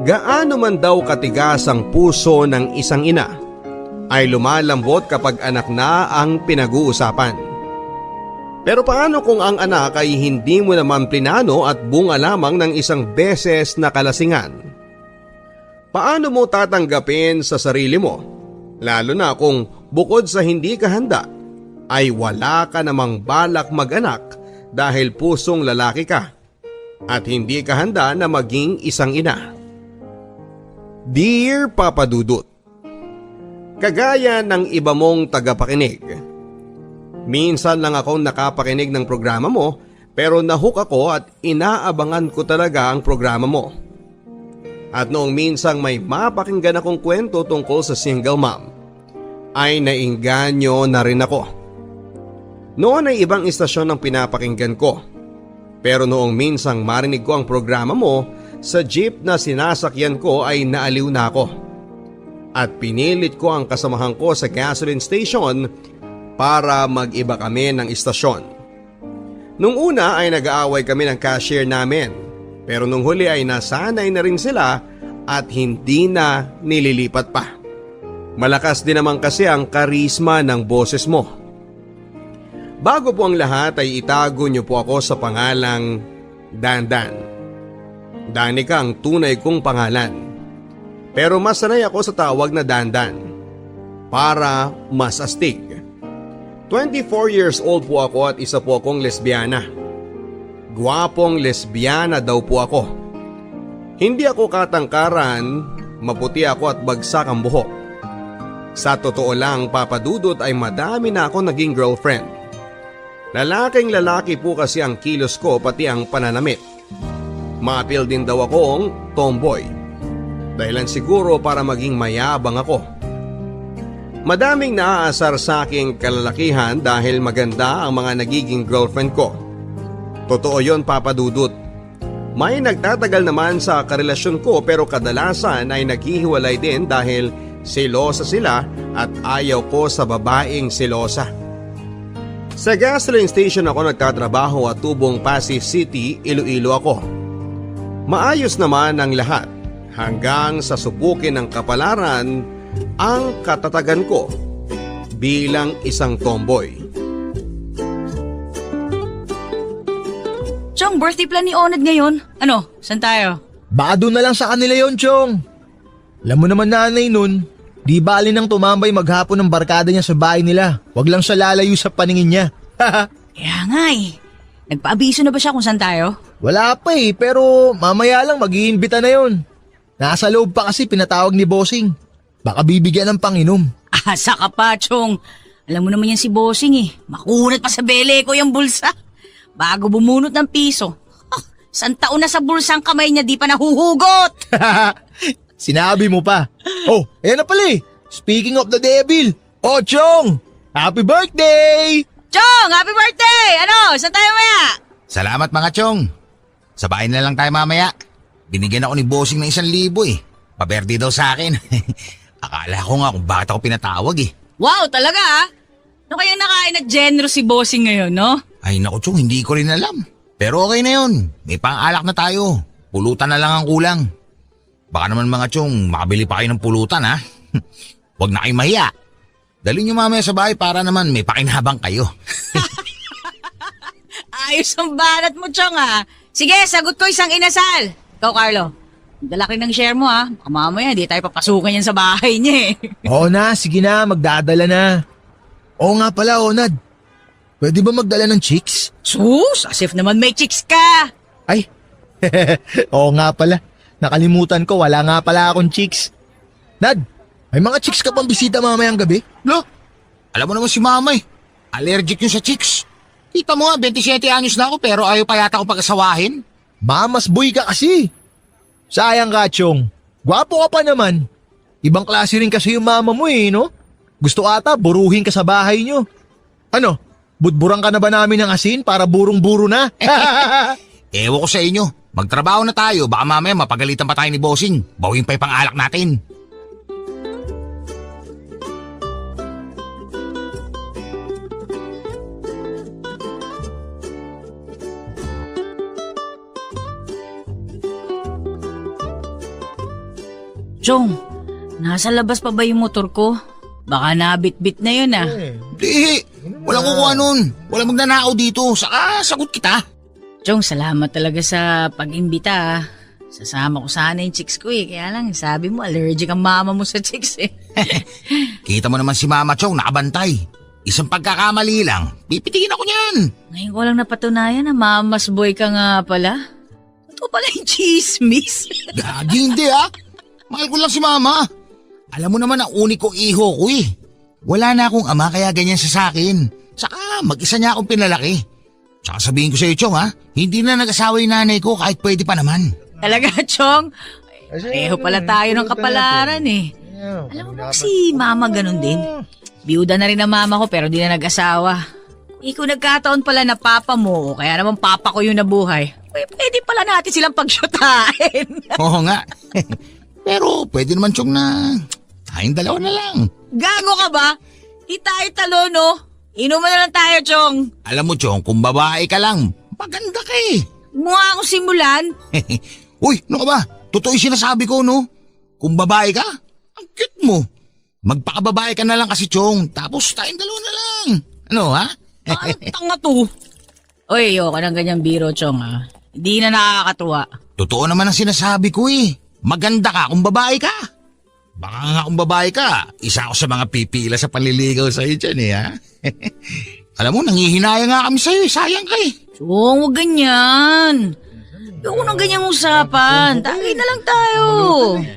Gaano man daw katigas ang puso ng isang ina ay lumalambot kapag anak na ang pinag-uusapan. Pero paano kung ang anak ay hindi mo naman plinano at bunga lamang ng isang beses na kalasingan? Paano mo tatanggapin sa sarili mo? Lalo na kung bukod sa hindi ka handa, ay wala ka namang balak mag-anak dahil pusong lalaki ka at hindi ka handa na maging isang ina. Dear Papa Dudut, kagaya ng iba mong tagapakinig, minsan lang akong nakapakinig ng programa mo pero nahook ako at inaabangan ko talaga ang programa mo. At noong minsang may mapakinggan akong kwento tungkol sa single mom, ay nainganyo na rin ako. Noon ay ibang istasyon ang pinapakinggan ko. Pero noong minsang marinig ko ang programa mo, sa jeep na sinasakyan ko ay naaliw na ako. At pinilit ko ang kasamahan ko sa gasoline station para mag-iba kami ng istasyon. Nung una ay nag-aaway kami ng cashier namin, pero nung huli ay nasanay na rin sila at hindi na nililipat pa. Malakas din naman kasi ang karisma ng boses mo. Bago po ang lahat ay itago niyo po ako sa pangalang Dandan. Danica ang tunay kong pangalan. Pero mas sanay ako sa tawag na Dandan para mas astig. 24 years old po ako at isa po akong lesbiana. Gwapong lesbiana daw po ako. Hindi ako katangkaran, maputi ako at bagsak ang buhok. Sa totoo lang, Papa Dudut, ay madami na ako naging girlfriend. Lalaking lalaki po kasi ang kilos ko pati ang pananamit. Maapil din daw akong tomboy. Dahilan siguro para maging mayabang ako. Madaming naaasar sa aking kalalakihan dahil maganda ang mga nagiging girlfriend ko. Totoo yon, Papa Dudut. May nagtatagal naman sa karelasyon ko pero kadalasan ay naghihiwalay din dahil selosa sila at ayaw ko sa babaeng selosa. Sa gasoline station ako nagtatrabaho at tubong Pasig City, Iloilo ako. Maayos naman ang lahat hanggang sa subukin ng kapalaran ang katatagan ko bilang isang tomboy. Chong, birthday plan ni Onad ngayon. Ano, saan tayo? Baka doon na lang sa kanila yon, Chong. Alam mo naman nanay nun, di bali nang tumambay maghapon ng barkada niya sa bahay nila. Wag lang siya lalayo sa paningin niya. Kaya nga eh. Nagpaabiso na ba siya kung saan tayo? Wala pa eh, pero mamaya lang mag-iimbita na yon. Nasa loob pa kasi pinatawag ni Bossing. Baka bibigyan ng panginom. Asa ka pa, Chong. Alam mo naman yan si Bossing eh. Makunat pa sa bele ko yung bulsa. Bago bumunot ng piso. Isang taon na sa bulsang kamay niya di pa nahuhugot. Sinabi mo pa. Oh, ayan na pala eh. Speaking of the devil. Oh, Chong! Happy birthday! Chong, happy birthday! Ano, saan tayo maya? Salamat mga Chong. Sa bahay na lang tayo mamaya. Binigyan ako ni Bossing ng 1,000 eh. Pa-birthday daw sa akin. Akala ko nga kung bakit ako pinatawag eh. Wow, talaga ah. Ano kayang nakain na generous si Bossing ngayon, no? Ay naku Chong, hindi ko rin alam. Pero okay na yun. May pang-alak na tayo. Pulutan na lang ang kulang. Baka naman mga Chong, makabili pa kayo ng pulutan ha. Huwag na kayo mahiya. Dali nyo mamaya sa bahay para naman may pakinabang kayo. Ayos ang banat mo, Chong ah. Sige, sagot ko isang inasal. Ikaw, Carlo. Dala ka ng share mo ha. Baka mamaya di tayo papasukan yan sa bahay niya eh. Oo na, sige na, magdadala na. Oo nga pala, Onad. Pwede ba magdala ng chicks? Sus, as if naman may chicks ka. Ay, oo nga pala. Nakalimutan ko, wala nga pala akong chicks. Nad, may mga chicks ka pang bisita mamayang gabi? Lo, alam mo naman si mama eh. Allergic yun sa chicks. Kita mo nga, 27 anyos na ako pero ayaw pa yata ako pag-asawahin. Mamas boy ka kasi. Sayang ka, Chong. Gwapo ka pa naman. Ibang klase rin kasi yung mama mo eh, no? Gusto ata, buruhin ka sa bahay nyo. Ano, budburang ka na ba namin ng asin para burong-buro na? Ewan ko sa inyo. Magtrabaho na tayo, baka mamaya mapagalitan pa tayo ni Bossing. Bawin pa yung pang-alak natin. Chong, nasa labas pa ba yung motor ko? Baka nabit-bit na yun ah. Di, walang kukuha nun. Walang magnanakaw dito. Saka sagot kita. Chong, salamat talaga sa pag-imbita ah. Sasama ko sana yung chicks ko eh. Kaya lang, sabi mo, allergic ang mama mo sa chicks eh. Kita mo naman si Mama Chong, nakabantay. Isang pagkakamali lang, pipitikin ako niyan. Ngayon ko lang napatunayan na mamas boy ka nga pala. Ito pala yung chismis. Gagi, hindi ah. Mahal ko lang si Mama. Alam mo naman ang uniko iho ko eh. Wala na akong ama kaya ganyan siya sa akin. Saka mag-isa niya akong pinalaki. Saka sabihin ko sa iyo, Chong ha, hindi na nag-asawa yung nanay ko kahit pwede pa naman. Talaga, Chong? Pareho pala tayo ng kapalaran eh. Alam mo ba si mama ganun din? Biyuda na rin ang mama ko pero di na nag-asawa. Kung nagkataon pala na papa mo, kaya naman papa ko yung nabuhay, pwede pala natin silang pagsyutain. Oo nga. Pero pwede naman, Chong, na tayong dalawa na lang. Gago ka ba? Di tayo talo, no? Inuman na lang tayo, Chong. Alam mo, Chong, kung babae ka lang, maganda ka eh. Mukha akong simulan. Uy, ano ka ba? Totoo yung sinasabi ko, no? Kung babae ka, ang cute mo. Magpakababae ka na lang kasi, Chong. Tapos tayong dalawa na lang. Ano, ha? Ang tanga to. Uy, ayoko ng ganyang biro, Chong, ha? Hindi na nakakatuwa. Totoo naman ang sinasabi ko eh. Maganda ka kung babae ka. Baka nga kung babae ka, isa ako sa mga pipila sa panliligaw sa'yo dyan eh, ha? Alam mo, nangihinaya nga kami sa'yo eh. Sayang ka eh. Chong, huwag ganyan. Ayoko ng ganyang usapan. Tagay na lang tayo.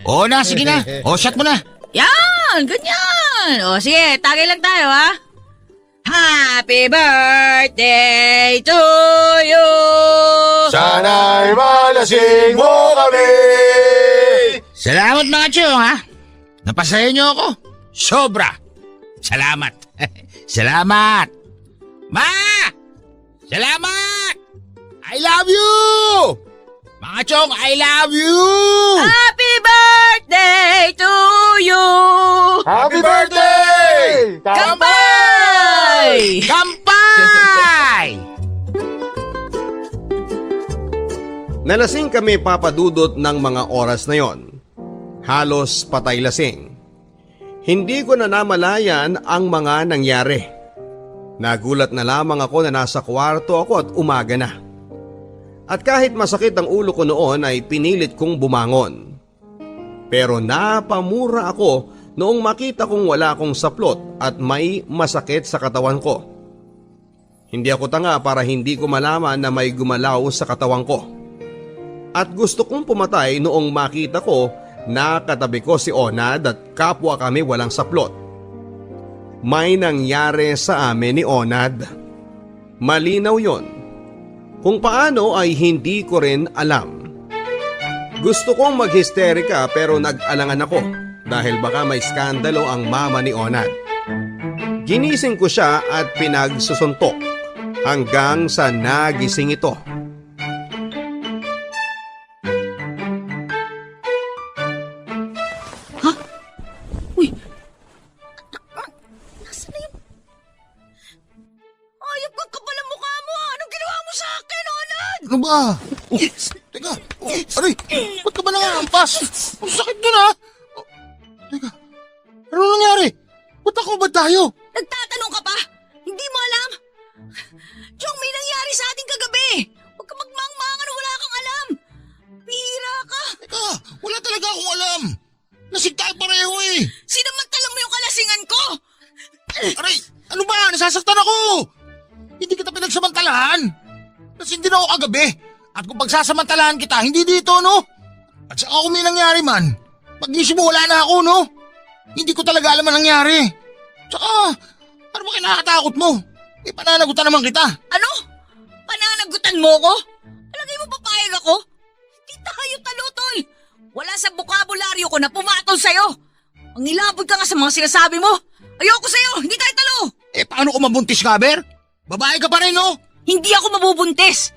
Oo na, sige na. O, shot mo na. Yan, ganyan. O, sige, tagay lang tayo, ha? Happy birthday to you. Sana'y malasing mo kami! Salamat mga Chong, ha? Napasaya niyo ako. Sobra. Salamat. Salamat. Ma! Salamat! I love you! Mga Chong, I love you! Happy birthday to you. Happy birthday! Kampay! Kampay! Nalasing kami papadudot ng mga oras na yon. Halos patay lasing. Hindi ko na namalayan ang mga nangyari. Nagulat na lamang ako na nasa kwarto ako at umaga na. At kahit masakit ang ulo ko noon ay pinilit kong bumangon. Pero napamura ako noong makita kong wala akong saplot at may masakit sa katawan ko. Hindi ako tanga para hindi ko malaman na may gumalaw sa katawan ko. At gusto kong pumatay noong makita ko na katabi ko si Onad at kapwa kami walang saplot. May nangyari sa amin ni Onad. Malinaw yon. Kung paano ay hindi ko rin alam. Gusto kong maghisterika pero nag-alangan ako dahil baka may skandalo ang mama ni Onad. Ginising ko siya at pinagsusuntok hanggang sa nagising ito. Uy! Nasaan na yun? Ayop ka kapal ang mukha mo! Anong ginawa mo sa akin, Onad? Ano ba? Teka. Aray, ba't ka ba nangangampas? Ang sakit dun ha? Teka, ano nangyari? Ba't ako ba tayo? Nagtatanong ka pa? Hindi mo alam? Chong, may nangyari sa ating kagabi! Huwag ka magmangmangan, wala kang alam! Pira ka! Teka, wala talaga akong alam. Lasing tayo pareho eh. Sinamantala mo yung kalasingan ko! Aray, ano ba? Nasasaktan ako. Hindi kita pinagsamantalahan. Lasing din ako kagabi. At kung pagsasamantalahan kita, hindi dito, no? At saka kung may nangyari man, pag-isip mo wala na ako, no? Hindi ko talaga alam ang nangyari. Tsaka, ano ba kinakatakot mo? Pananagutan naman kita. Ano? Pananagutan mo ko? Palagay mo papayag ako? Hindi tayo talutoy! Wala sa bukabularyo ko na pumatol sa'yo! Ang ilabot ka nga sa mga sinasabi mo! Ayoko sa'yo! Hindi tayo talo! Paano ko mabuntis ka, Ber? Babae ka pa rin, no? Hindi ako mabubuntis!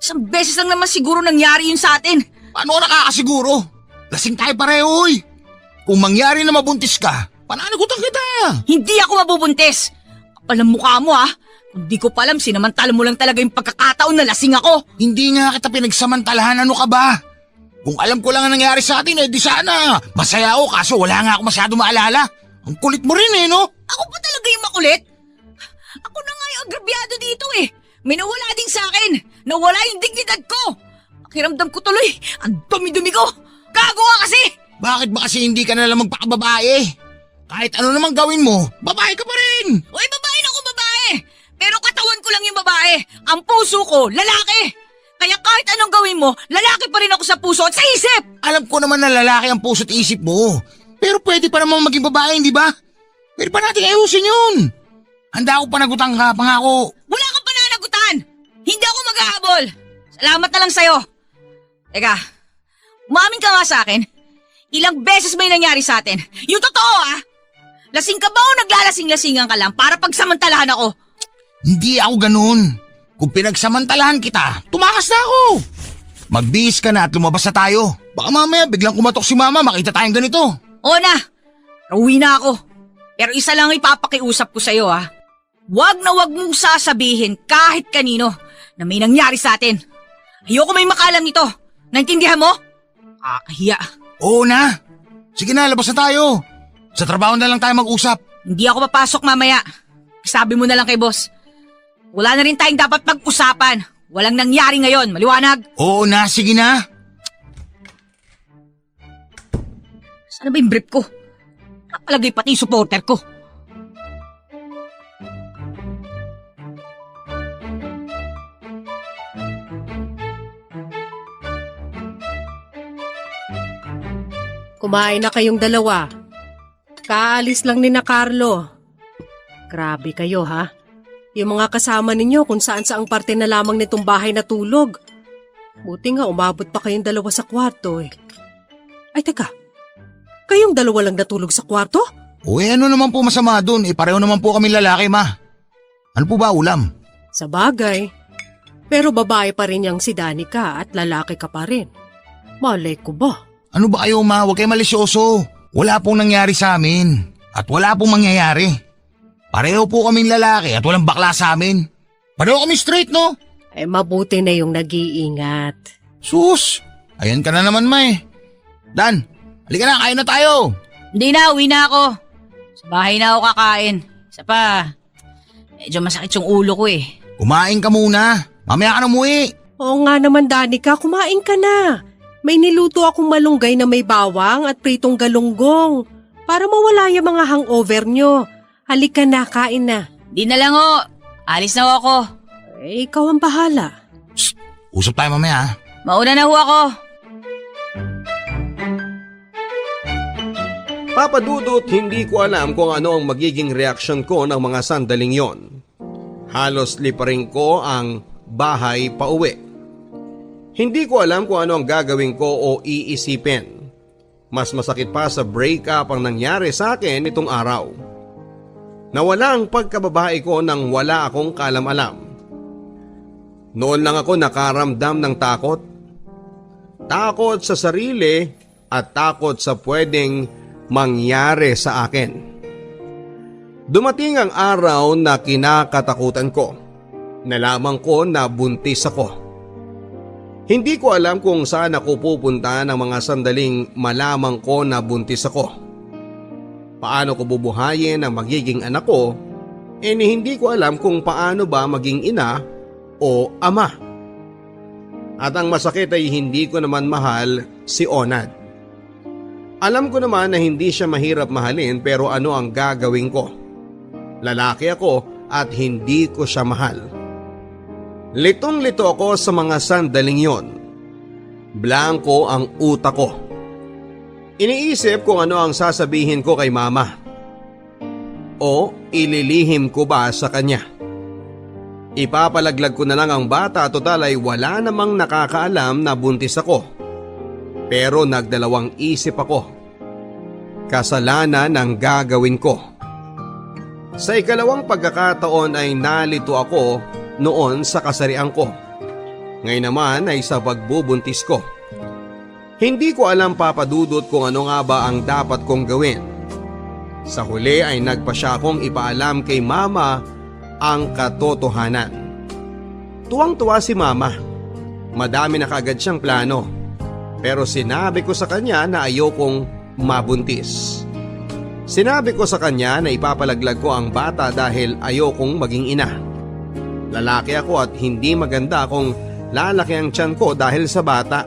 Isang beses lang naman siguro nangyari yun sa atin. Paano ka nakakasiguro? Lasing tayo pareho, eh. Kung mangyari na mabuntis ka, pananagutan kita. Hindi ako mabubuntis! Kapal ang mukha mo ha! Hindi ko pa alam, sinamantala mo lang talaga yung pagkakataon na lasing ako! Hindi nga kita pinagsamantalahan, ano ka ba? Kung alam ko lang ang nangyari sa atin, di sana. Masaya ako kaso wala nga ako masyado maalala. Ang kulit mo rin no? Ako pa talaga yung makulit? Ako na nga yung agrabyado dito eh. May nawala din sa akin. Nawala yung dignidad ko. Pakiramdam ko tuloy. Ang dumi-dumi ko. Gago ka kasi. Bakit ba kasi hindi ka nalang magpakababae? Kahit ano namang gawin mo, babae ka pa rin. Uy, babae na ako babae. Pero katawan ko lang yung babae. Ang puso ko, lalaki. Kaya kahit anong gawin mo, lalaki pa rin ako sa puso at sa isip. Alam ko naman na lalaki ang puso't isip mo. Pero pwede pa naman maging babae, di ba? Pwede pa natin ayusin yun. Handa ako panagutan ka, pangako. Wala kang pananagutan. Hindi ako maghahabol. Salamat na lang sa'yo. Teka, umamin ka nga sa akin. Ilang beses may nangyari sa atin. Yung totoo Lasing ka ba o naglalasing-lasingan ka lang para pagsamantalahan ako? Hindi ako ganun. Kung pinagsamantalahan kita, tumakas na ako. Magbihis ka na at lumabas na tayo. Baka mamaya biglang kumatok si mama, makita tayong ganito. Oo na, uwi na ako. Pero isa lang ipapakiusap ko sa'yo Huwag na huwag mong sasabihin kahit kanino na may nangyari sa atin. Ayoko may makalam nito. Naintindihan mo? Kakahiya. Oo na. Sige na, labas na tayo. Sa trabaho na lang tayo mag-usap. Hindi ako papasok mamaya. Sabi mo na lang kay boss. Wala na rin tayong dapat pag-usapan. Walang nangyari ngayon, maliwanag. Oo na, sige na. Saan ba yung brief ko? Napalagay pati yung supporter ko. Kumain na kayong dalawa. Kaalis lang ni na Carlo. Grabe kayo Yung mga kasama ninyo kung saan saang parte na lamang nitong bahay natulog. Buti nga umabot pa kayong dalawa sa kwarto Ay teka, kayong dalawa lang natulog sa kwarto? Uy, ano naman po masama dun? Pareho naman po kami lalaki, ma. Ano po ba ulam? Sa bagay. Pero babae pa rin yang si Danica at lalaki ka pa rin. Malay ko ba? Ano ba kayo, ma? Huwag kayo malisyoso. Wala pong nangyari sa amin. At wala pong mangyayari. Pareho po kaming lalaki at walang bakla sa amin. Pareho kami straight, no? Mabuti na yung nag-iingat. Sus! Ayan ka na naman, ma Dan, halika na, kain na tayo. Hindi na, uwi na ako. Sa bahay na ako kakain. Isa pa, medyo masakit yung ulo ko Kumain ka muna. Mamaya ka na umuwi. Oo nga naman, Danica, kumain ka na. May niluto akong malunggay na may bawang at pritong galunggong para mawala yung mga hangover nyo. Halika na, kain na. Di na lang alis na ako. Ikaw ang bahala. Shh, usap tayo mamaya. Mauna na ako. Papa Dudut, hindi ko alam kung ano ang magiging reaksyon ko ng mga sandaling yon. Halos liparin ko ang bahay pa uwi. Hindi ko alam kung ano ang gagawin ko o iisipin. Mas masakit pa sa breakup ang nangyari sa akin itong araw. Nawala ang pagkababae ko nang wala akong kaalam-alam. Noon lang ako nakaramdam ng takot. Takot sa sarili at takot sa pwedeng mangyari sa akin. Dumating ang araw na kinakatakutan ko. Nalaman ko na buntis ako. Hindi ko alam kung saan ako pupunta ng mga sandaling malamang ko na buntis ako. Paano ko bubuhayin ang magiging anak ko, hindi ko alam kung paano ba maging ina o ama. At ang masakit ay hindi ko naman mahal si Onad. Alam ko naman na hindi siya mahirap mahalin pero ano ang gagawin ko? Lalaki ako at hindi ko siya mahal. Litong-lito ako sa mga sandaling yon. Blanko ang utak ko. Iniisip kung ano ang sasabihin ko kay mama. O ililihim ko ba sa kanya? Ipapalaglag ko na lang ang bata, total ay wala namang nakakaalam na buntis ako. Pero nagdalawang isip ako. Kasalanan ang gagawin ko. Sa ikalawang pagkakataon ay nalito ako noon sa kasarian ko. Ngayon naman ay sa pagbubuntis ko. Hindi ko alam, Papa Dudut, kung ano nga ba ang dapat kong gawin. Sa huli ay nagpasya akong ipaalam kay mama ang katotohanan. Tuwang-tuwa si mama. Madami na kaagad siyang plano. Pero sinabi ko sa kanya na ayokong mabuntis. Sinabi ko sa kanya na ipapalaglag ko ang bata dahil ayokong maging ina. Lalaki ako at hindi maganda kung lalaki ang tiyan ko dahil sa bata.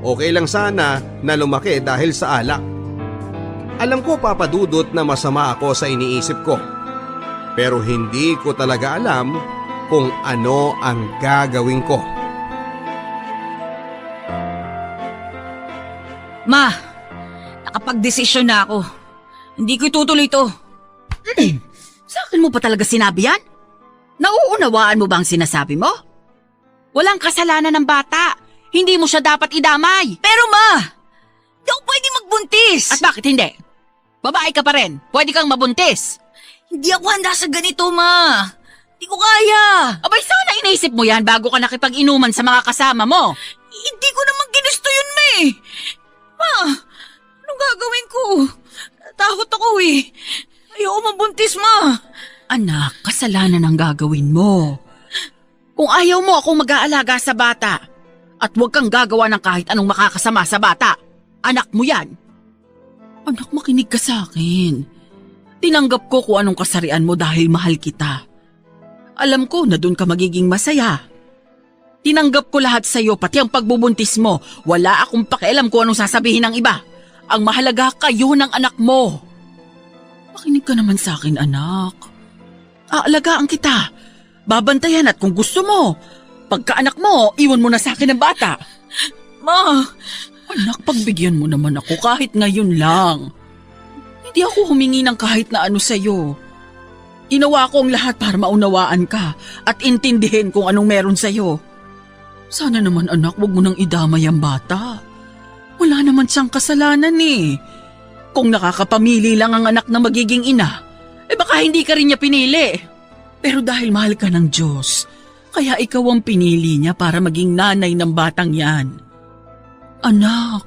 Okay lang sana na lumaki dahil sa alak. Alam ko, Papa Dudut, na masama ako sa iniisip ko. Pero hindi ko talaga alam kung ano ang gagawin ko. Ma, nakapag-desisyon na ako. Hindi ko itutuloy ito. Sa akin mo pa talaga sinabi yan? Nauunawaan mo ba ang sinasabi mo? Walang kasalanan ng bata. Hindi mo siya dapat idamay. Pero ma, di ako pwede magbuntis. At bakit hindi? Babae ka pa rin. Pwede kang mabuntis. Hindi ako handa sa ganito, ma. Hindi ko kaya. Abay, sana inaisip mo yan bago ka nakipag-inuman sa mga kasama mo. Hindi ko naman ginusto yun, ma. Ma, anong gagawin ko? Takot ako eh. Ayoko mabuntis, ma. Anak, kasalanan ang gagawin mo. Kung ayaw mo akong mag-aalaga sa bata, at huwag kang gagawa ng kahit anong makakasama sa bata, anak mo yan. Anak, makinig ka sa akin. Tinanggap ko kung anong kasarian mo dahil mahal kita. Alam ko na doon ka magiging masaya. Tinanggap ko lahat sa iyo, pati ang pagbubuntis mo. Wala akong pakialam kung anong sasabihin ng iba. Ang mahalaga kayo ng anak mo. Makinig ka naman sa akin, anak. Aalagaan kita. Babantayan at kung gusto mo, pagka-anak mo, iwan mo na sa akin ang bata. Ma! Anak, pagbigyan mo naman ako kahit ngayon lang. Hindi ako humingi ng kahit na ano sa'yo. Ginawa ko ang lahat para maunawaan ka at intindihin kung anong meron sa'yo. Sana naman, anak, wag mo nang idamay ang bata. Wala naman siyang kasalanan eh. Kung nakakapamili lang ang anak na magiging ina, baka hindi ka rin niya pinili. Pero dahil mahal ka ng Diyos, kaya ikaw ang pinili niya para maging nanay ng batang yan. Anak,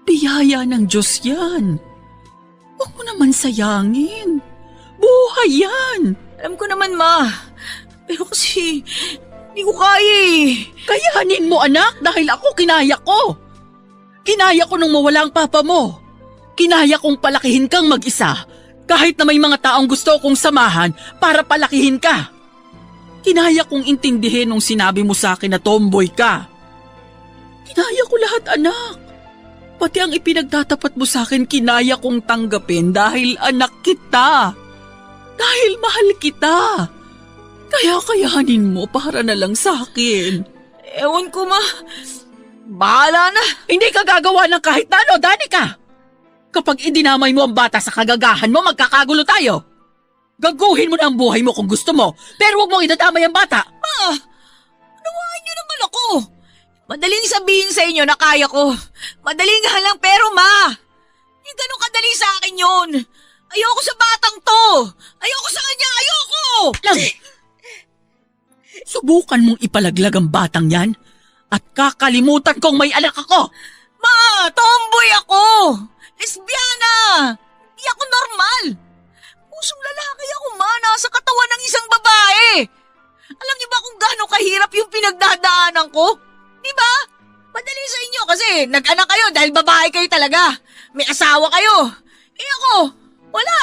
biyaya ng Diyos yan. Huwag mo naman sayangin. Buhay yan. Alam ko naman, ma. Pero kasi, hindi ko kaya eh. Kayanin mo, anak, dahil ako kinaya ko. Kinaya ko nung mawala ang papa mo. Kinaya kong palakihin kang mag-isa kahit na may mga taong gusto kong samahan para palakihin ka. Kinaya kong intindihin nung sinabi mo sa akin na tomboy ka. Kinaya ko lahat, anak. Pati ang ipinagtatapat mo sa akin, kinaya kong tanggapin dahil anak kita. Dahil mahal kita. Kaya kayanin mo para na lang sa akin. Ewan ko, ma. Bahala na. Hindi ka gagawa ng kahit na ano, Danica. Kapag idinamay mo ang bata sa kagagahan mo, magkakagulo tayo. Gaguhin mo na ang buhay mo kung gusto mo, pero huwag mong idadamay ang bata. Ma, nawahan niyo naman ako. Madaling sabihin sa inyo na kaya ko. Madaling nga lang, pero ma, hindi ganun kadali sa akin yun. Ayoko sa batang to. Ayoko sa kanya, ayoko. Subukan mong ipalaglag ang batang yan at kakalimutan kong may anak ako. Ma, tomboy ako. Lesbiana. Hindi ako normal. Pusong lalaki ako, ma, nasa katawan ng isang babae. Alam niyo ba kung gaano kahirap yung pinagdadaanan ko? Di ba? Madali sa inyo kasi nag-anak kayo dahil babae kayo talaga. May asawa kayo. Eh ako, wala.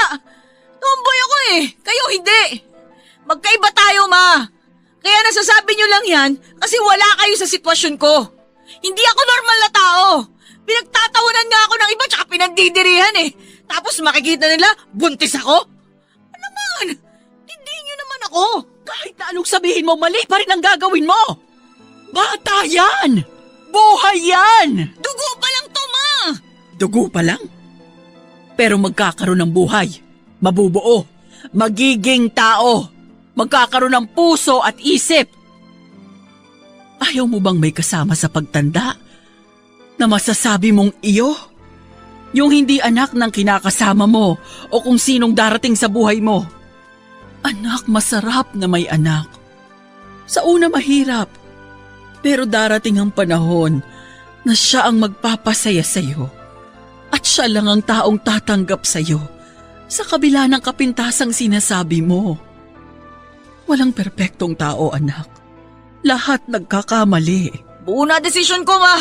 Tomboy ako eh. Kayo hindi. Magkaiba tayo, ma. Kaya nasasabi niyo lang yan kasi wala kayo sa sitwasyon ko. Hindi ako normal na tao. Pinagtatawanan nga ako ng iba tsaka pinandidirihan eh. Tapos makikita nila, buntis ako? Ano naman? Hindi niyo naman ako. Kahit na anong sabihin mo, mali pa rin ang gagawin mo. Bata yan! Buhay yan! Dugo pa lang to, ma! Dugo pa lang? Pero magkakaroon ng buhay. Mabubuo. Magiging tao. Magkakaroon ng puso at isip. Ayaw mo bang may kasama sa pagtanda na masasabi mong iyo? Yung hindi anak ng kinakasama mo o kung sinong darating sa buhay mo. Anak, masarap na may anak. Sa una mahirap, pero darating ang panahon na siya ang magpapasaya sa iyo. At siya lang ang taong tatanggap sa iyo sa kabila ng kapintasang sinasabi mo. Walang perpektong tao, anak. Lahat nagkakamali. Buo na desisyon ko, ma.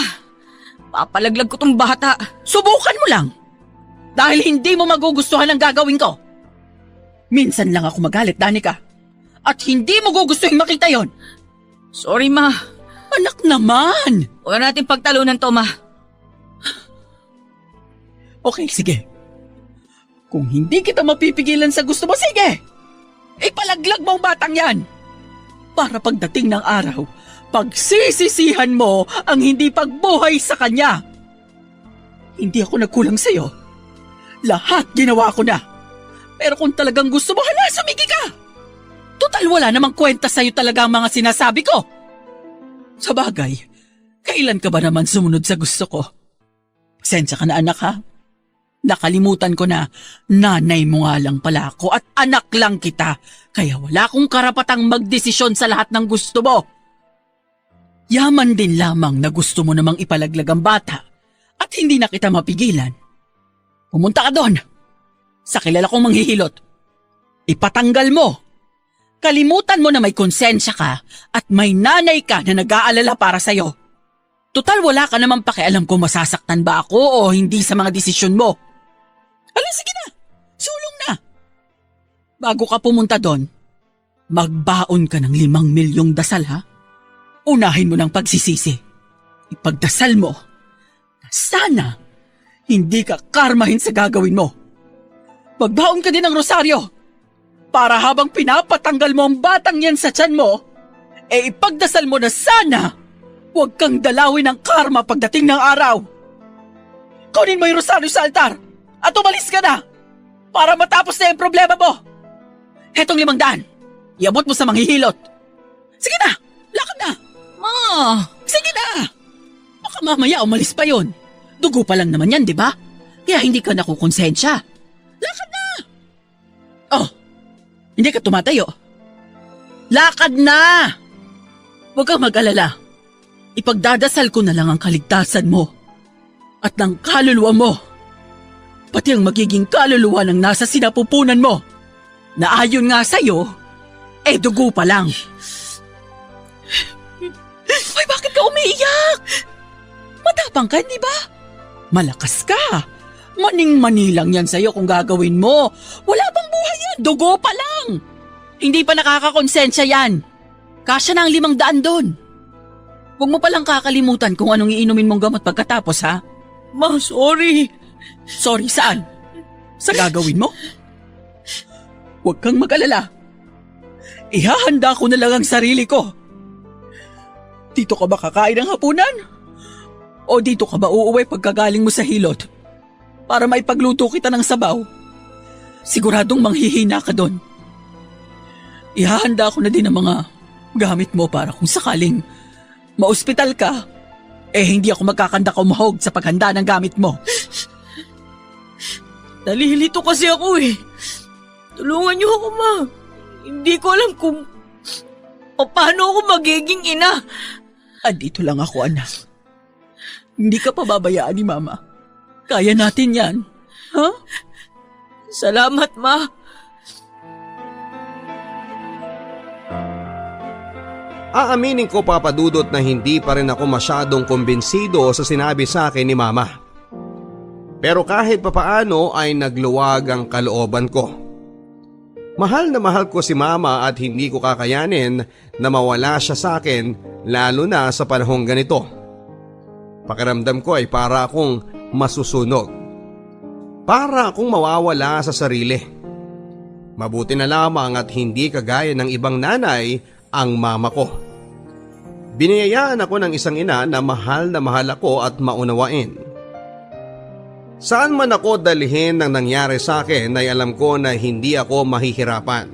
Papalaglag ko tong bata. Subukan mo lang. Dahil hindi mo magugustuhan ang gagawin ko. Minsan lang ako magalit, Danica. At hindi mo gugustuhin makita yon. Sorry, Ma. Anak naman. Huwag natin pagtalunan to, Ma. Okay, sige. Kung hindi kita mapipigilan sa gusto mo, sige. Ipalaglag mo ang batang yan. Para pagdating ng araw, pagsisisihan mo ang hindi pagbuhay sa kanya. Hindi ako nagkulang sa'yo. Lahat ginawa ko na. Pero kung talagang gusto mo, hala, sumigi ka. Total wala namang kwenta sa'yo talaga ang mga sinasabi ko. Sa bagay, kailan ka ba naman sumunod sa gusto ko? Pasensya ka na, anak, ha? Nakalimutan ko na nanay mo nga lang pala ako at anak lang kita, kaya wala akong karapatang magdesisyon sa lahat ng gusto mo. Yaman din lamang na gusto mo namang ipalaglag ang bata at hindi na kita mapigilan. Pumunta ka doon sa kilala kong manghihilot. Ipatanggal mo. Kalimutan mo na may konsensya ka at may nanay ka na nag-aalala para sa'yo. Total wala ka namang pakialam kung masasaktan ba ako o hindi sa mga desisyon mo. Alam, sige na. Sulong na. Bago ka pumunta doon, magbaon ka ng 5 milyong dasal, ha? Unahin mo ng pagsisisi. Ipagdasal mo na sana hindi ka karmahin sa gagawin mo. Magbaon ka din ng rosaryo para habang pinapatanggal mo ang batang yan sa tiyan mo, ipagdasal mo na sana huwag kang dalawin ng karma pagdating ng araw. Kunin mo yung rosaryo sa altar at umalis ka na para matapos na yung problema mo. Hetong 500, iabot mo sa manghihilot. Sige na, lakad na. Ma! Sige na. Baka mamaya umalis pa yon. Dugo pa lang naman yan, di ba? Kaya hindi ka nakukonsensya. Lakad na. Oh, hindi ka tumatayo. Lakad na. Huwag kang mag-alala. Ipagdadasal ko na lang ang kaligtasan mo at ng kaluluwa mo. Pati ang magiging kaluluwa ng nasa sinapupunan mo na ayon nga sa'yo, dugo pa lang. Ay, bakit ka umiiyak? Matapang ka, di ba? Malakas ka. Maning-mani lang yan sa'yo kung gagawin mo. Wala bang buhay yan? Dugo pa lang. Hindi pa nakakakonsensya yan. Kasya na ang 500 doon. Huwag mo palang kakalimutan kung anong iinumin mong gamot pagkatapos, ha? Ma, sorry. Sorry, saan? Sa gagawin mo? Huwag kang mag-alala. Ihahanda ko na lang ang sarili ko. Dito ka ba kakain ng hapunan? O dito ka ba uuwi pagkagaling mo sa hilot? Para maipagluto kita ng sabaw? Siguradong manghihina ka doon. Ihahanda ko na din ang mga gamit mo para kung sakaling maospital ka, hindi ako magkakanda kumahog sa paghanda ng gamit mo. Nalilito kasi ako eh. Tulungan niyo ako, Ma. Hindi ko alam kung paano ako magiging ina. Andito lang ako, anak. Hindi ka pababayaan ni Mama. Kaya natin yan. Ha? Salamat, Ma. Aaminin ko, Papa Dudut, na hindi pa rin ako masyadong kumbinsido sa sinabi sa akin ni Mama. Pero kahit papaano ay nagluwag ang kalooban ko. Mahal na mahal ko si Mama at hindi ko kakayanin na mawala siya sa akin, lalo na sa panahong ganito. Pakiramdam ko ay para akong masusunog. Para akong mawawala sa sarili. Mabuti na lamang at hindi kagaya ng ibang nanay ang mama ko. Biniyayaan ako ng isang ina na mahal ako at maunawain. Saan man ako dalhin ng nangyari sa akin ay alam ko na hindi ako mahihirapan.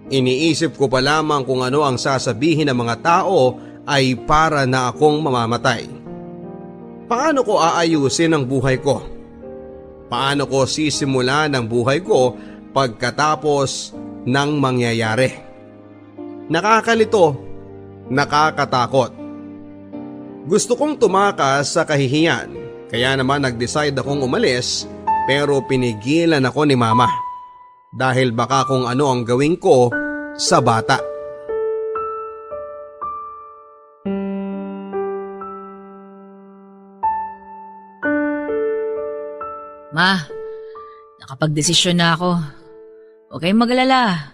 Iniisip ko pa lamang kung ano ang sasabihin ng mga tao ay para na akong mamamatay. Paano ko aayusin ang buhay ko? Paano ko sisimulan ang buhay ko pagkatapos ng mangyayari? Nakakalito, nakakatakot. Gusto kong tumakas sa kahihiyan. Kaya naman nag-decide akong umalis, pero pinigilan ako ni Mama dahil baka kung ano ang gawin ko sa bata. Ma, nakapagdesisyon na ako. Huwag kayong magalala.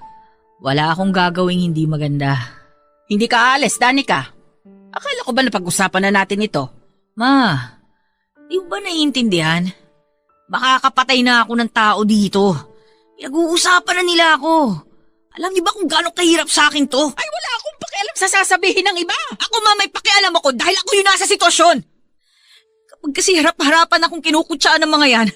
Wala akong gagawing hindi maganda. Hindi ka aalis, Danica. Akala ko ba napag-usapan na natin ito? Ma, di mo ba naiintindihan? Makakapatay na ako ng tao dito. Pinag-uusapan na nila ako. Alam niyo ba kung gaano kahirap sa akin to? Ay, wala akong pakialam sa sasabihin ng iba. Ako ma, may pakialam ako dahil ako yung nasa sitwasyon. Kapag kasi harap-harapan akong kinukutsaan ng mga yan,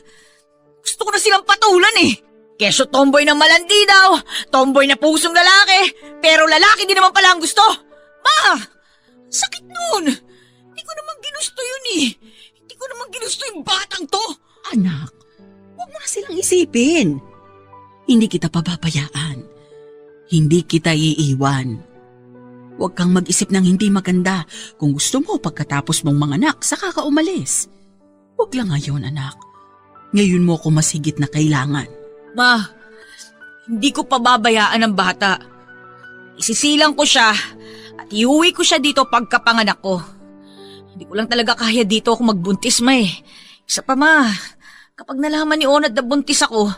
gusto ko na silang patulan eh. Keso tomboy ng malandi daw, tomboy na pusong lalaki, pero lalaki din naman pala ang gusto. Ma, sakit nun. Hindi ko naman ginusto yun eh. Hindi ko naman ginusto yung batang to. Anak, huwag mo na silang isipin. Hindi kita pababayaan. Hindi kita iiwan. Huwag kang mag-isip ng hindi maganda. Kung gusto mo pagkatapos mong manganak, saka ka umalis. Huwag lang ngayon, anak. Ngayon mo ko mas higit na kailangan. Ma, hindi ko pababayaan ang bata. Isisilang ko siya at iuwi ko siya dito pagkapanganak ko. Hindi ko lang talaga kaya dito ako magbuntis, ma eh. Isa pa ma, kapag nalaman ni Onad na buntis ako,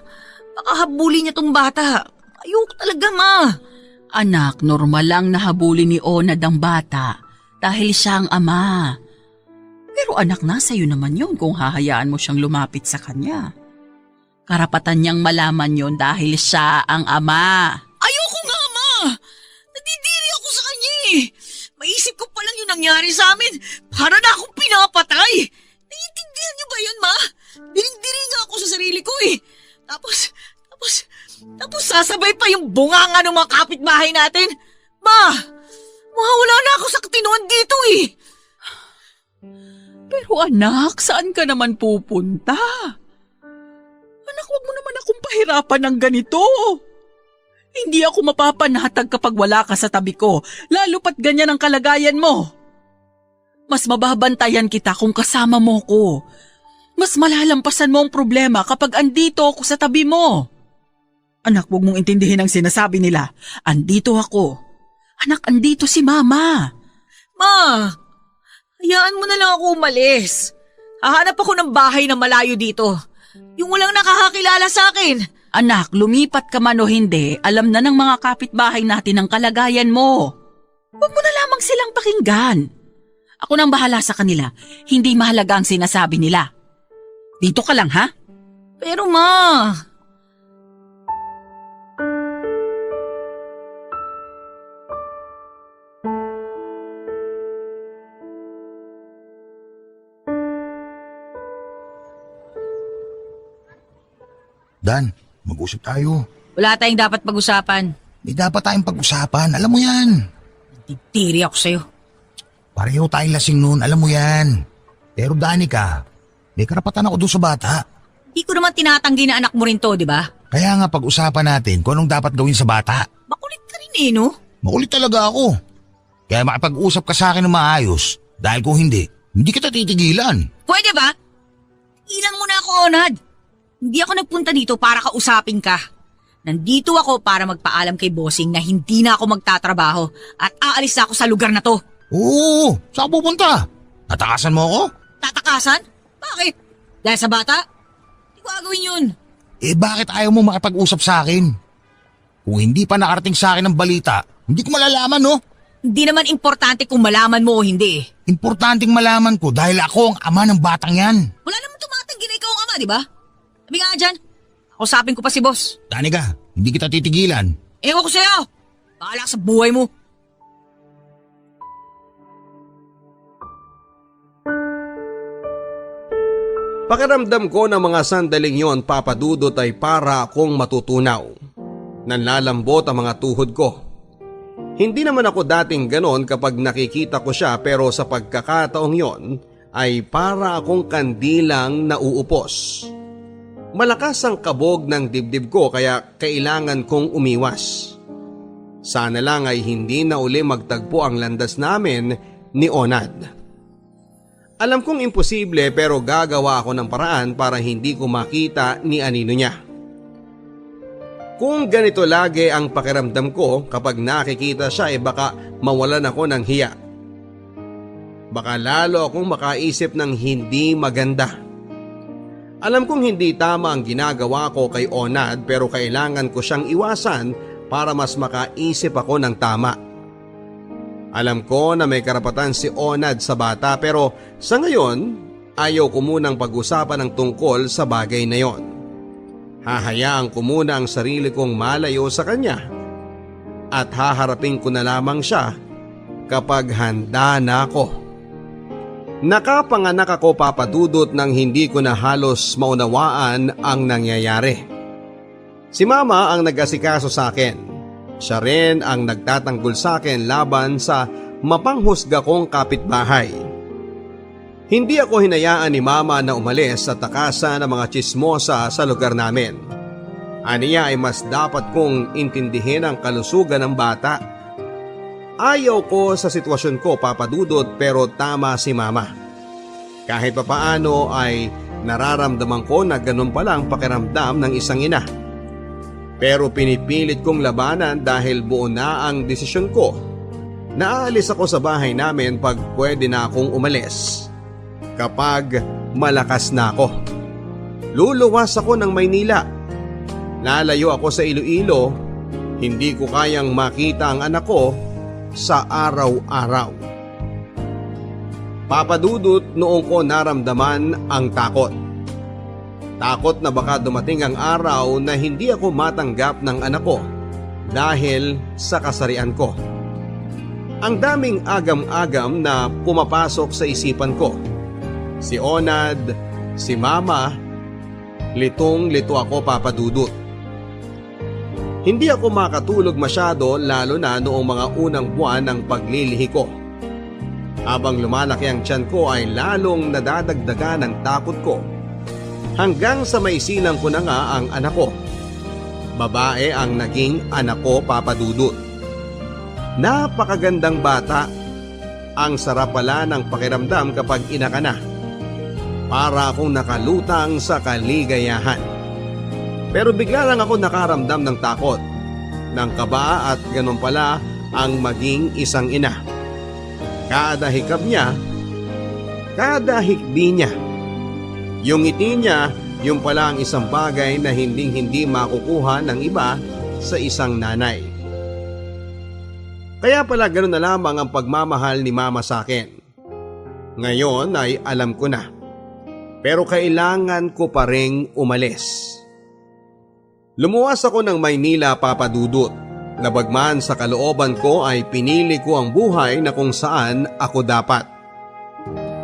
baka habulin niya tong bata. Ayoko talaga ma. Anak, normal lang na habulin ni Onad ang bata dahil siya ang ama. Pero anak, nasa iyo naman yun kung hahayaan mo siyang lumapit sa kanya. Karapatan niyang malaman yon dahil siya ang ama. Ayoko nga ma. Nadidiri ako sa kanya eh. Maisip ko palang yung nangyari sa amin. Para na akong pinapatay. Naiintindihan niyo ba yun ma? Diring-diri nga ako sa sarili ko eh. Tapos sasabay pa yung bunganga ng mga kapitbahay natin. Ma, mawawala na ako sa katinuan dito eh. Pero anak, saan ka naman pupunta? Anak, huwag mo naman akong pahirapan ng ganito. Hindi ako mapapanatag kapag wala ka sa tabi ko, lalo pat ganyan ang kalagayan mo. Mas mababantayan kita kung kasama mo ko. Mas malalampasan mo ang problema kapag andito ako sa tabi mo. Anak, huwag mong intindihin ang sinasabi nila. Andito ako. Anak, andito si Mama. Ma, hayaan mo na lang ako umalis. Hahanap ako ng bahay na malayo dito. Yung walang nakakakilala sa akin. Anak, lumipat ka man o hindi, alam na ng mga kapitbahay natin ang kalagayan mo. Huwag mo na lamang silang pakinggan. Ako nang bahala sa kanila. Hindi mahalaga ang sinasabi nila. Dito ka lang, ha? Pero ma... Dan, mag-usap tayo. Wala tayong dapat pag-usapan. May dapat tayong pag-usapan, alam mo yan. Titiri ako sa'yo. Pareho tayong lasing noon, alam mo yan. Pero Danica, may karapatan ako doon sa bata. Di ko naman tinatanggi na anak mo rin to, di ba? Kaya nga pag-usapan natin kung anong dapat gawin sa bata. Makulit ka rin eh, no? Makulit talaga ako. Kaya makipag-usap ka sa akin ng maayos. Dahil kung hindi kita titigilan. Pwede ba? Ilang mo na ako, Onad. Hindi ako nagpunta dito para kausapin ka. Nandito ako para magpaalam kay bossing na hindi na ako magtatrabaho at aalis na ako sa lugar na to. Oo, saan pupunta? Tatakasan mo ako? Tatakasan? Bakit? Dahil sa bata? Hindi ko gagawin yun. Eh bakit ayaw mo makipag-usap sa akin? Kung hindi pa nakarating sa akin ng balita, hindi ko malalaman, no? Hindi naman importante kung malaman mo o hindi eh. Importanteng malaman ko dahil ako ang ama ng batang yan. Wala naman tumatanggi na ikaw ang ama, di ba? Sabi nga dyan, kausapin ko pa si boss. Danica, hindi kita titigilan. Ewan ko sa'yo. Bahala ka sa buhay mo. Pakiramdam ko na mga sandaling yon, Papa Dudut, ay para akong matutunaw. Nanlalambot ang mga tuhod ko. Hindi naman ako dating ganon kapag nakikita ko siya, pero sa pagkakataong yon ay para akong kandilang nauupos. Malakas ang kabog ng dibdib ko kaya kailangan kong umiwas. Sana lang ay hindi na uli magtagpo ang landas namin ni Onad. Alam kong imposible pero gagawa ako ng paraan para hindi ko makita ni anino niya. Kung ganito lagi ang pakiramdam ko kapag nakikita siya, baka mawalan ako ng hiya. Baka lalo akong makaisip ng hindi maganda. Alam kong hindi tama ang ginagawa ko kay Onad pero kailangan ko siyang iwasan para mas makaisip ako ng tama. Alam ko na may karapatan si Onad sa bata pero sa ngayon ayaw ko munang pag-usapan ng tungkol sa bagay na yon. Hahayaan ko muna ang sarili kong malayo sa kanya at haharapin ko na lamang siya kapag handa na ako. Nakapanganak ako papadudot nang hindi ko na halos maunawaan ang nangyayari. Si mama ang nag-asikaso sa akin. Siya rin ang nagtatanggol sa akin laban sa mapanghusga kong kapitbahay. Hindi ako hinayaan ni mama na umalis sa takasan ng mga tsismosa sa lugar namin. Aniya ay mas dapat kong intindihin ang kalusugan ng bata. Ayaw ko sa sitwasyon ko papadudot pero tama si mama. Kahit papaano ay nararamdaman ko na ganun pala ang pakiramdam ng isang ina. Pero pinipilit kong labanan dahil buo na ang desisyon ko. Naaalis ako sa bahay namin pag pwede na akong umalis. Kapag malakas na ako. Luluwas ako ng Maynila. Lalayo ako sa Iloilo. Hindi ko kayang makita ang anak ko sa araw-araw. Papadudot, noong ko naramdaman ang takot. Takot na baka dumating ang araw na hindi ako matanggap ng anak ko dahil sa kasarian ko. Ang daming agam-agam na pumapasok sa isipan ko. Si Onad, si mama, litong-lito ako papadudot. Hindi ako makatulog masyado lalo na noong mga unang buwan ng paglilihi ko. Habang lumalaki ang tiyan ko ay lalong nadadagdagan ng takot ko. Hanggang sa maisilang ko na nga ang anak ko. Babae ang naging anak ko papadudot. Napakagandang bata. Ang sarap pala ng pakiramdam kapag ina ka na. Para akong nakalutang sa kaligayahan. Pero bigla lang ako nakaramdam ng takot, ng kaba at ganun pala ang maging isang ina. Kada hikab niya, kada hikbi niya. Yung ngiti niya, yung pala ang isang bagay na hindi makukuha ng iba sa isang nanay. Kaya pala ganun na lamang ang pagmamahal ni mama sa akin. Ngayon ay alam ko na. Pero kailangan ko pa ring umalis. Lumuwas ako ng Maynila papadudot. Nabagman sa kalooban ko ay pinili ko ang buhay na kung saan ako dapat.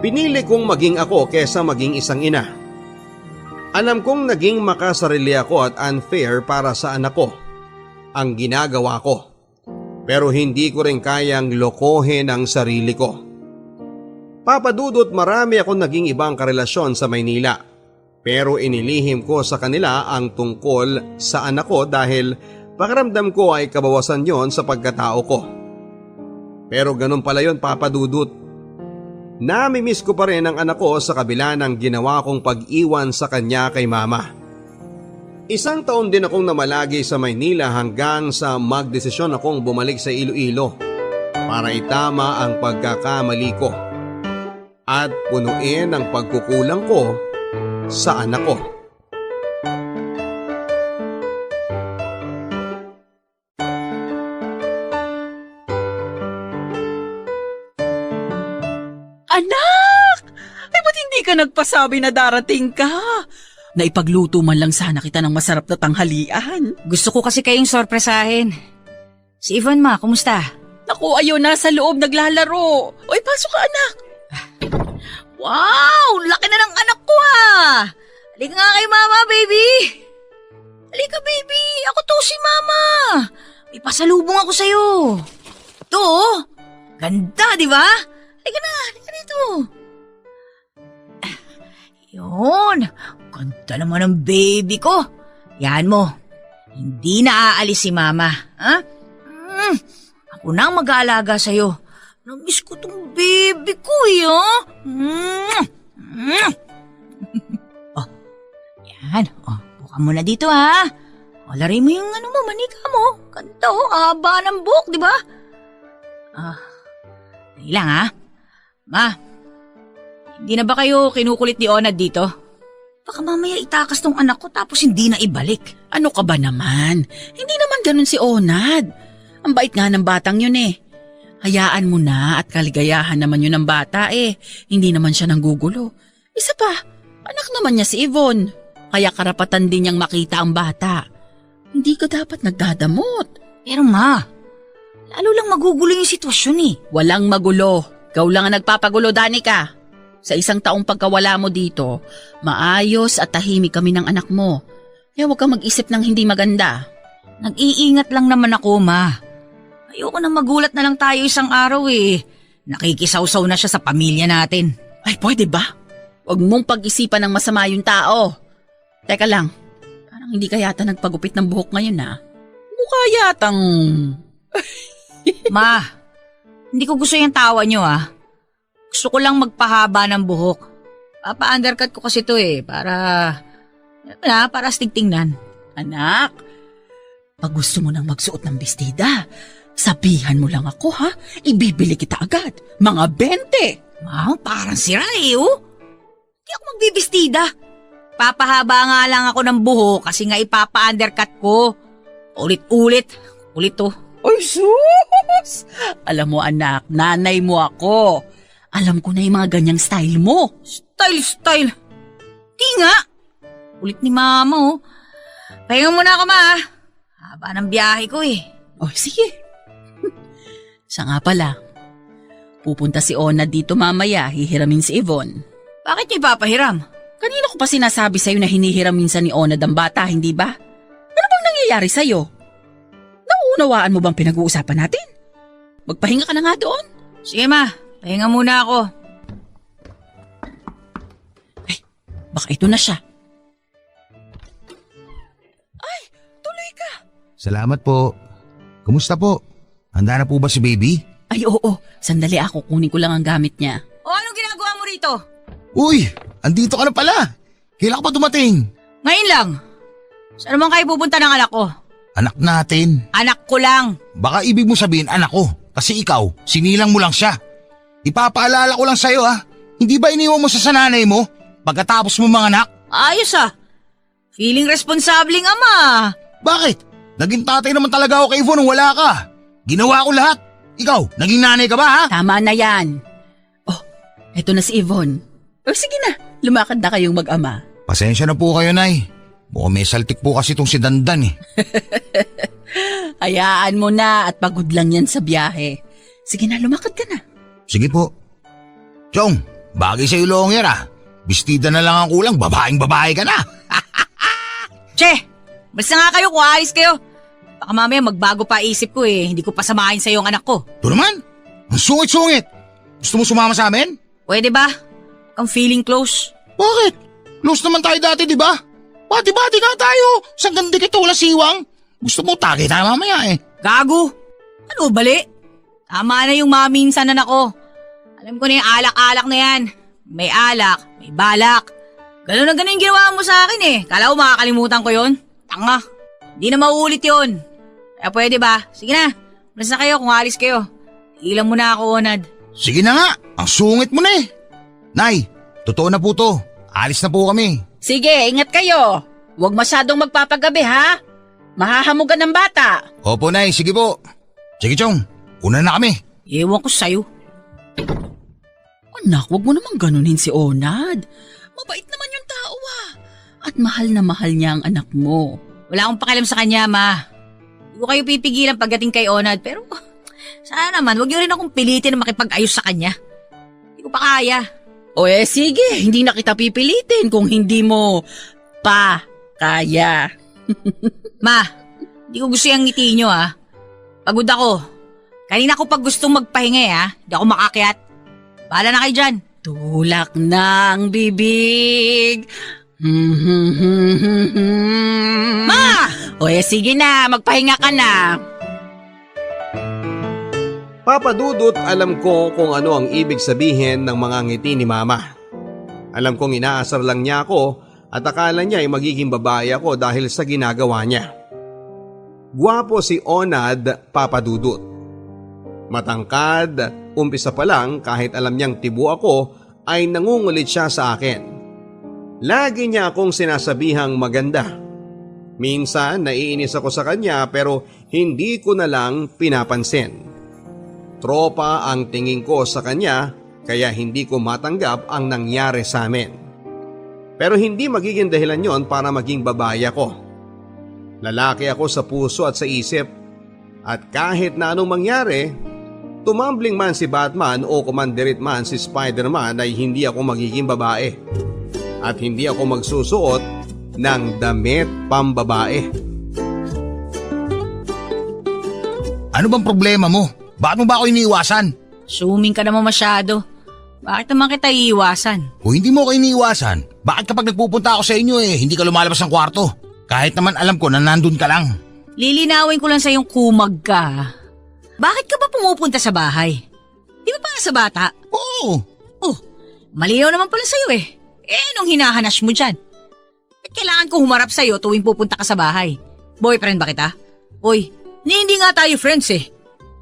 Pinili kong maging ako kesa maging isang ina. Alam kong naging makasarili ako at unfair para sa anak ko. Ang ginagawa ko. Pero hindi ko rin kayang lokohin ang sarili ko. Papadudot, marami akong naging ibang karelasyon sa Maynila. Pero inilihim ko sa kanila ang tungkol sa anak ko dahil pakiramdam ko ay kabawasan yon sa pagkatao ko. Pero ganun pala yon papadudot. Namimiss ko pa rin ang anak ko sa kabila ng ginawa kong pag-iwan sa kanya kay mama. 1 taon din akong namalagi sa Maynila hanggang sa magdesisyon akong bumalik sa Iloilo para itama ang pagkakamali ko at punuin ang pagkukulang ko sa anak ko. Anak! Ay, ba't hindi ka nagpasabi na darating ka? Naipagluto man lang sana kita ng masarap na tanghalian. Gusto ko kasi kayong sorpresahin. Si Ivan ma, kumusta? Naku, ayun, nasa loob naglalaro. Oy, pasok ka, anak. Wow! Laki na ng anak ko ah! Halika nga kay mama, baby! Halika, baby! Ako to si mama! May pasalubong ako sa'yo. Ito oh! Ganda, di ba? Halika dito. Yun! Ganda naman ng baby ko. Yan mo. Hindi na aalis si mama. Ha? Ako na ang mag-aalaga sa'yo. Namiss ko tong baby ko eh, oh. Oh, yan. Oh, buka mo na dito, ha. O, lari mo yung manika mo. Ganda, oh. Haba ng buhok, di ba? Dali lang, ha. Ma, hindi na ba kayo kinukulit ni Onad dito? Baka mamaya itakas tong anak ko tapos hindi na ibalik. Ano ka ba naman? Hindi naman ganun si Onad. Ang bait nga ng batang yun eh. Hayaan mo na at kaligayahan naman yun ng bata eh. Hindi naman siya nanggugulo. Isa pa, anak naman niya si Yvonne. Kaya karapatan din niyang makita ang bata. Hindi ka dapat nagdadamot. Pero ma, lalo lang magugulo yung sitwasyon eh. Walang magulo. Ikaw lang ang nagpapagulo, Danica. Sa isang taong pagkawala mo dito, maayos at tahimik kami ng anak mo. Kaya huwag kang mag-isip ng hindi maganda. Nag-iingat lang naman ako, ma. Ayoko na magulat na lang tayo isang araw eh. Nakikisawsaw na siya sa pamilya natin. Ay, pwede ba? Huwag mong pag-isipan ng masama yung tao. Teka lang, parang hindi ka yata nagpagupit ng buhok ngayon ha? Mukha yatang... Ma, hindi ko gusto yung tawa niyo ah. Gusto ko lang magpahaba ng buhok. Papa-undercut ko kasi to eh, para astig tingnan. Anak, pag gusto mo nang magsuot ng bestida, sabihan mo lang ako ha, ibibili kita agad. Mga 20. Ma, parang sira eh oh. Hindi ako magbibistida. Papahaba nga lang ako ng buhok kasi nga ipapa-undercut ko. Ulit-ulit. Ulit to. Ay, sus! Alam mo anak, nanay mo ako. Alam ko na yung mga ganyang style mo. Style. Di nga. Ulit ni mama oh. Pahinga muna ako ma. Haba ng biyahe ko eh. Oh, sige. Siya nga pala. Pupunta si Ona dito mamaya, hihiramin si Yvonne. Bakit niya ipapahiram? Kanina ko pa sinasabi sa'yo na hinihiram minsan ni Ona ang bata, hindi ba? Ano bang nangyayari sa'yo? Nauunawaan mo bang pinag-uusapan natin? Magpahinga ka na nga doon. Sige ma, pahinga muna ako. Ay, baka ito na siya. Ay, tuloy ka. Salamat po. Kumusta po? Handa na po ba si baby? Ay, oo. Sandali ako, kunin ko lang ang gamit niya. O anong ginagawa mo rito? Uy, andito ka na pala. Kailan ka pa dumating? Ngayon lang. Saan naman kayo pupunta ng anak ko? Anak natin. Anak ko lang. Baka ibig mo sabihin anak ko. Kasi ikaw, sinilang mo lang siya. Ipapaalala ko lang sa'yo ha. Hindi ba iniwan mo sa sananay mo? Pagkatapos mo mga anak? Ayos ah. Feeling responsableng ama. Bakit? Naging tatay naman talaga ako kay Yvonne nung wala ka. Ginawa ko lahat. Ikaw, naging nanay ka ba ha? Tama na yan. Oh, eto na si Yvonne. Oh, sige na, lumakad na kayong mag-ama. Pasensya na po kayo, Nay. Mukhang may saltik po kasi itong si Dandan eh. Hayaan mo na at pagod lang yan sa biyahe. Sige na, lumakad ka na. Sige po. Chong, bagay sa'yo longer ah. Bistida na lang ang kulang, babaeng-babae ka na. Che, basta nga kayo kung aalis kayo. Baka mamaya magbago pa isip ko eh. Hindi ko pasamahin sa'yo ang anak ko. Ito naman, ang sungit-sungit. Gusto mo sumama sa amin? Pwede ba? Ang feeling close. Bakit? Close naman tayo dati, di ba? Bati-bati nga tayo. Sa ganda kita wala siwang. Gusto mo taki tayo mamaya eh. Gago! Ano bali? Tama na yung maminsan na ako. Alam ko na yung alak-alak na yan. May alak, may balak. Ganun na ganun yung ginawa mo sa akin eh. Kala ko makakalimutan ko yun? Tanga. Hindi na mauulit yun. Kaya pwede ba? Sige na. Malas na kayo kung alis kayo. Ilang mo na ako, Onad. Sige na nga, ang sungit mo na eh. Nay, totoo na po to. Alis na po kami. Sige, ingat kayo. Huwag masyadong magpapagabi ha. Mahahamugan ng bata. Opo, Nay, sige po. Sige, Chong, una na kami. Ewan ko sa'yo. Anak, huwag mo namang ganunin si Onad. Mabait naman yung tao ah. At mahal na mahal niya ang anak mo. Wala akong pakialam sa kanya, ma. Hindi ko kayo pipigilan pagdating kay Onad, pero sana naman, huwag niyo rin akong pilitin na makipag-ayos sa kanya. Hindi ko pa kaya. O sige, hindi na kita pipilitin kung hindi mo pa kaya. Ma, hindi ko gusto yung ngiti nyo ah. Pagod ako. Kanina ko pag gustong magpahinga hindi ako makakyat. Bahala na kayo dyan. Tulak ng bibig. Ma! O sige na, magpahinga ka na. Papa Dudut, alam ko kung ano ang ibig sabihin ng mga ngiti ni Mama. Alam kong inaasar lang niya ako at akala niya ay magiging babae ako dahil sa ginagawa niya. Gwapo si Onad, Papa Dudut. Matangkad, umpisa pa lang kahit alam niyang tibo ako ay nangungulit siya sa akin. Lagi niya akong sinasabihang maganda. Minsan naiinis ako sa kanya pero hindi ko na lang pinapansin. Tropa ang tingin ko sa kanya kaya hindi ko matanggap ang nangyari sa amin. Pero hindi magiging dahilan yon para maging babae ako. Lalaki ako sa puso at sa isip. At kahit na anong mangyari, tumambling man si Batman o kumandirit man si Spider-Man ay hindi ako magiging babae. At hindi ako magsusuot ng damit pambabae. Ano bang problema mo? Bakit mo ba ako iniiwasan? Assuming ka naman masyado. Bakit naman kita iiwasan? Kung hindi mo ako iniiwasan, bakit kapag nagpupunta ako sa inyo hindi ka lumalabas ng kwarto? Kahit naman alam ko na nandun ka lang. Lilinawin ko lang sa yung kumag ka. Bakit ka ba pumupunta sa bahay? Di ba para sa bata? Oo. Oh, malinaw naman pala sa'yo eh. Nung hinahanas mo dyan. At kailangan ko humarap sa'yo tuwing pupunta ka sa bahay. Boyfriend ba kita? Uy, hindi nga tayo friends eh.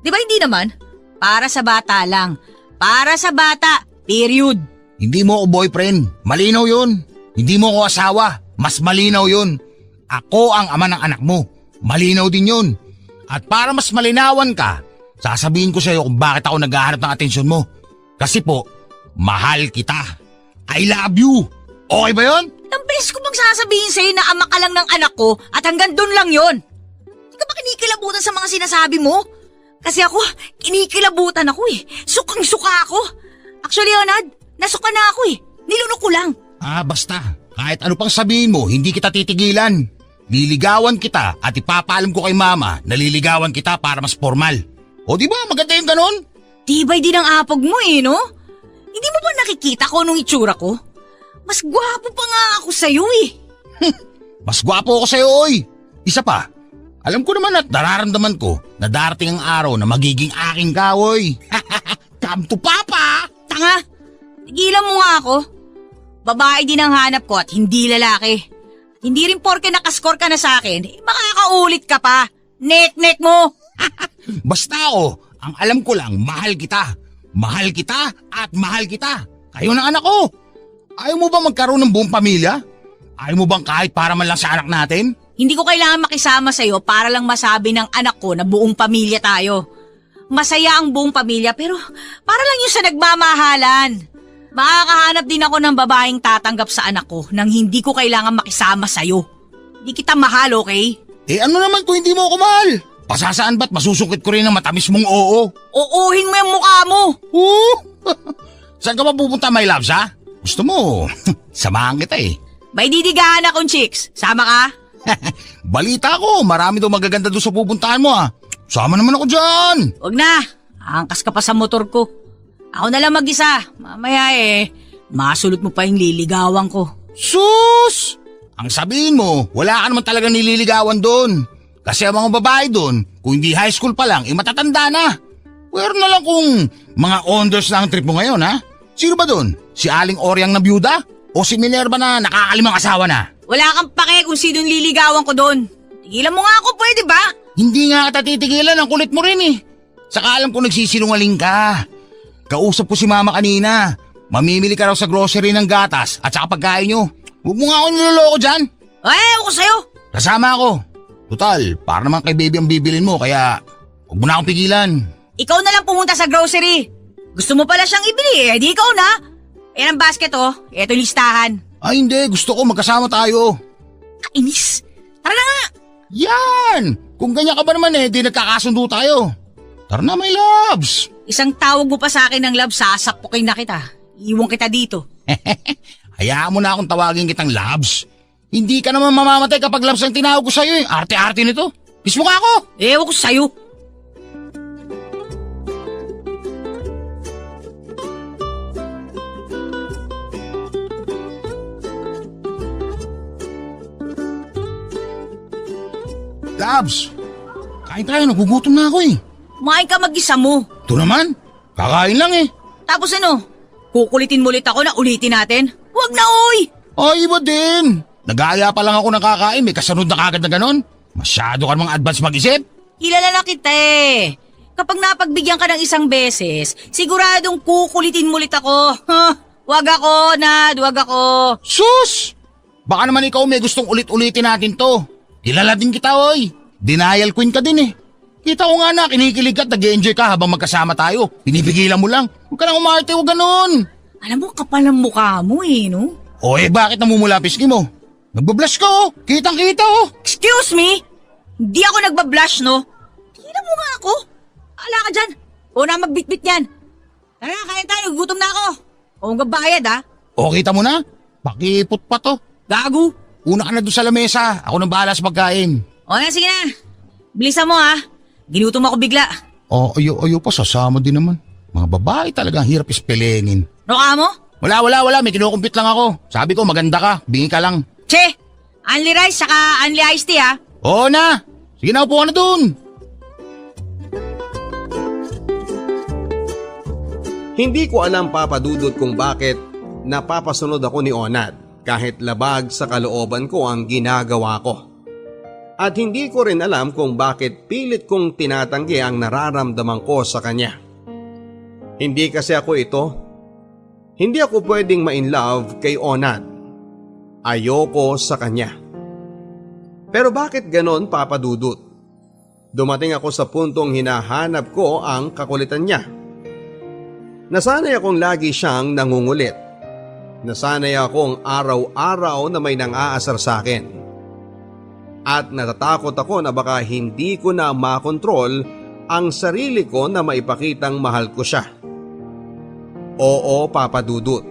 Di ba hindi naman? Para sa bata lang. Para sa bata. Period. Hindi mo ako boyfriend. Malinaw yun. Hindi mo ako asawa. Mas malinaw yun. Ako ang ama ng anak mo. Malinaw din yun. At para mas malinawan ka, sasabihin ko sa'yo kung bakit ako naghahanap ng atensyon mo. Kasi po, mahal kita. I love you. Okay ba yun? Ang beses ko bang sasabihin sa'yo na ama ka lang ng anak ko at hanggang doon lang yon? Di ka ba kinikilabutan sa mga sinasabi mo? Kasi ako, kinikilabutan ako eh. Sukang-suka ako. Actually, Leonard, nasuka na ako eh. Nilunok ko lang. Basta. Kahit ano pang sabihin mo, hindi kita titigilan. Liligawan kita at ipapaalam ko kay mama na liligawan kita para mas formal. O di ba maganda yung ganon? Tibay din ang apog mo eh, no? Hindi mo ba nakikita ko nung itsura ko? Mas gwapo pa nga ako sa'yo eh. Mas gwapo ako sa'yo, oy. Isa pa, alam ko naman at nararamdaman ko na darating ang araw na magiging aking ka, oy. Come to papa! Tanga, tigilan mo nga ako. Babae din ang hanap ko at hindi lalaki. Hindi rin porke nakaskor ka na sa akin, makakaulit ka pa. Nek-nek mo. Basta ako, ang alam ko lang, mahal kita. Mahal kita at mahal kita. Kayo ng anak ko. Ayaw mo ba magkaroon ng buong pamilya? Ayaw mo bang kahit para man lang sa anak natin? Hindi ko kailangan makisama sa'yo para lang masabi ng anak ko na buong pamilya tayo. Masaya ang buong pamilya pero para lang yun sa nagmamahalan. Makakahanap din ako ng babaeng tatanggap sa anak ko nang hindi ko kailangan makisama sa'yo. Hindi kita mahal, okay? Ano naman kung hindi mo ako mahal? Pasasaan ba't masusungkit ko rin ng matamis mong oo? Uuhin mo yung mukha mo. Saan ka ba pupunta, my loves, ha? Gusto mo, samahan kita eh. May didigahan akong chicks. Sama ka? Balita ko, marami daw magaganda doon sa pupuntahan mo ha. Sama naman ako dyan. Huwag na. Angkas ka pa sa motor ko. Ako na lang mag-isa. Mamaya masulot mo pa yung liligawan ko. Sus! Ang sabihin mo, wala ka naman talagang nililigawan doon. Kasi ang mga babae doon, kung hindi high school pa lang, matatanda na. Pero na lang kung mga onders na ang trip mo ngayon ha. Sino ba doon? Si Aling Oryang na byuda? O si Minerva na nakakalimang asawa na? Wala kang pake kung sinong liligawan ko doon. Tigilan mo nga ako, pwede ba? Hindi nga kita titigilan, ang kulit mo rin eh. Saka alam ko nagsisinungaling ka. Kausap ko si mama kanina. Mamimili ka raw sa grocery ng gatas at saka pagkain nyo. Huwag mo nga ako niloloko dyan. Ako sa'yo. Kasama ako. Total, para naman kay baby ang bibilin mo kaya huwag mo na akong pigilan. Ikaw na lang pumunta sa grocery. Gusto mo pala siyang ibili di ikaw na. Ayan ang basket Ito yung listahan. Ay hindi, gusto ko magkasama tayo. Kainis. Tara na nga. Yan! Kung ganyan ka ba naman di nagkakasundo tayo. Tara na, my loves. Isang tawag mo pa sa akin ng love, sasapukin na kita. Iwan kita dito. Hayaan mo na akong tawagin kitang loves. Hindi ka naman mamamatay kapag loves ang tinawag ko sa'yo eh. Arte-arte nito. Kiss mo ka ako. Ewan ko sa'yo. Loves, kain tayo. Nagugutom na ako eh. Kumain ka mag-isa mo. Ito naman, kakain lang eh. Tapos kukulitin mo ulit ako na ulitin natin? Huwag na, oy! Ay, iba din. Nag-aaya pa lang ako ng kakain. May kasunod na kagad na ganon. Masyado ka namang advance mag-isip. Kilala na kita eh. Kapag napagbigyan ka ng isang beses, siguradong kukulitin mo ulit ako. Wag ako, Nad. Wag ako. Sus! Baka naman ikaw may gustong ulit-ulitin natin to. Kilala din kita, oy. Denial queen ka din eh. Kita ko nga na, kinikilig ka at nag-enjoy ka habang magkasama tayo. Pinipigilan mo lang. Huwag ka nang umarte, huwag ganun. Alam mo, kapal ng mukha mo eh, no? O bakit namumula pisngi mo? Nagbablush ka oh. Kitang-kita oh. Excuse me? Hindi ako nagbablush, no? Tingnan mo nga ako. Ala ka dyan. O na magbitbit yan. Tara, kain tayo. Gutom na ako. O magbabayad, ha? O kita mo na? Pakipot pa to. Gago. Una ka na doon sa lamesa. Ako nang bahala sa pagkain. O na, sige na. Bilisan mo, ha? Ginutom ako bigla. O ayo pa, sasama din naman. Mga babae talaga hirap ispelengin. No ka mo? Wala. May kinukumpit lang ako. Sabi ko maganda ka. Bingi ka lang. Che! Only rice, saka only iced tea, ha? Oo na. Sige na, upo ka na doon. Hindi ko alam, Papa Dudut, kung bakit napapasunod ako ni Onad kahit labag sa kalooban ko ang ginagawa ko. At hindi ko rin alam kung bakit pilit kong tinatanggi ang nararamdaman ko sa kanya. Hindi kasi ako ito. Hindi ako pwedeng ma-inlove kay Onad. Ayoko sa kanya. Pero bakit ganon, Papa Dudut? Dumating ako sa puntong hinahanap ko ang kakulitan niya. Nasanay akong lagi siyang nangungulit. Nasanay akong araw-araw na may nang-aasar sa akin. At natatakot ako na baka hindi ko na makontrol ang sarili ko na maipakitang mahal ko siya. Oo, Papa Dudut.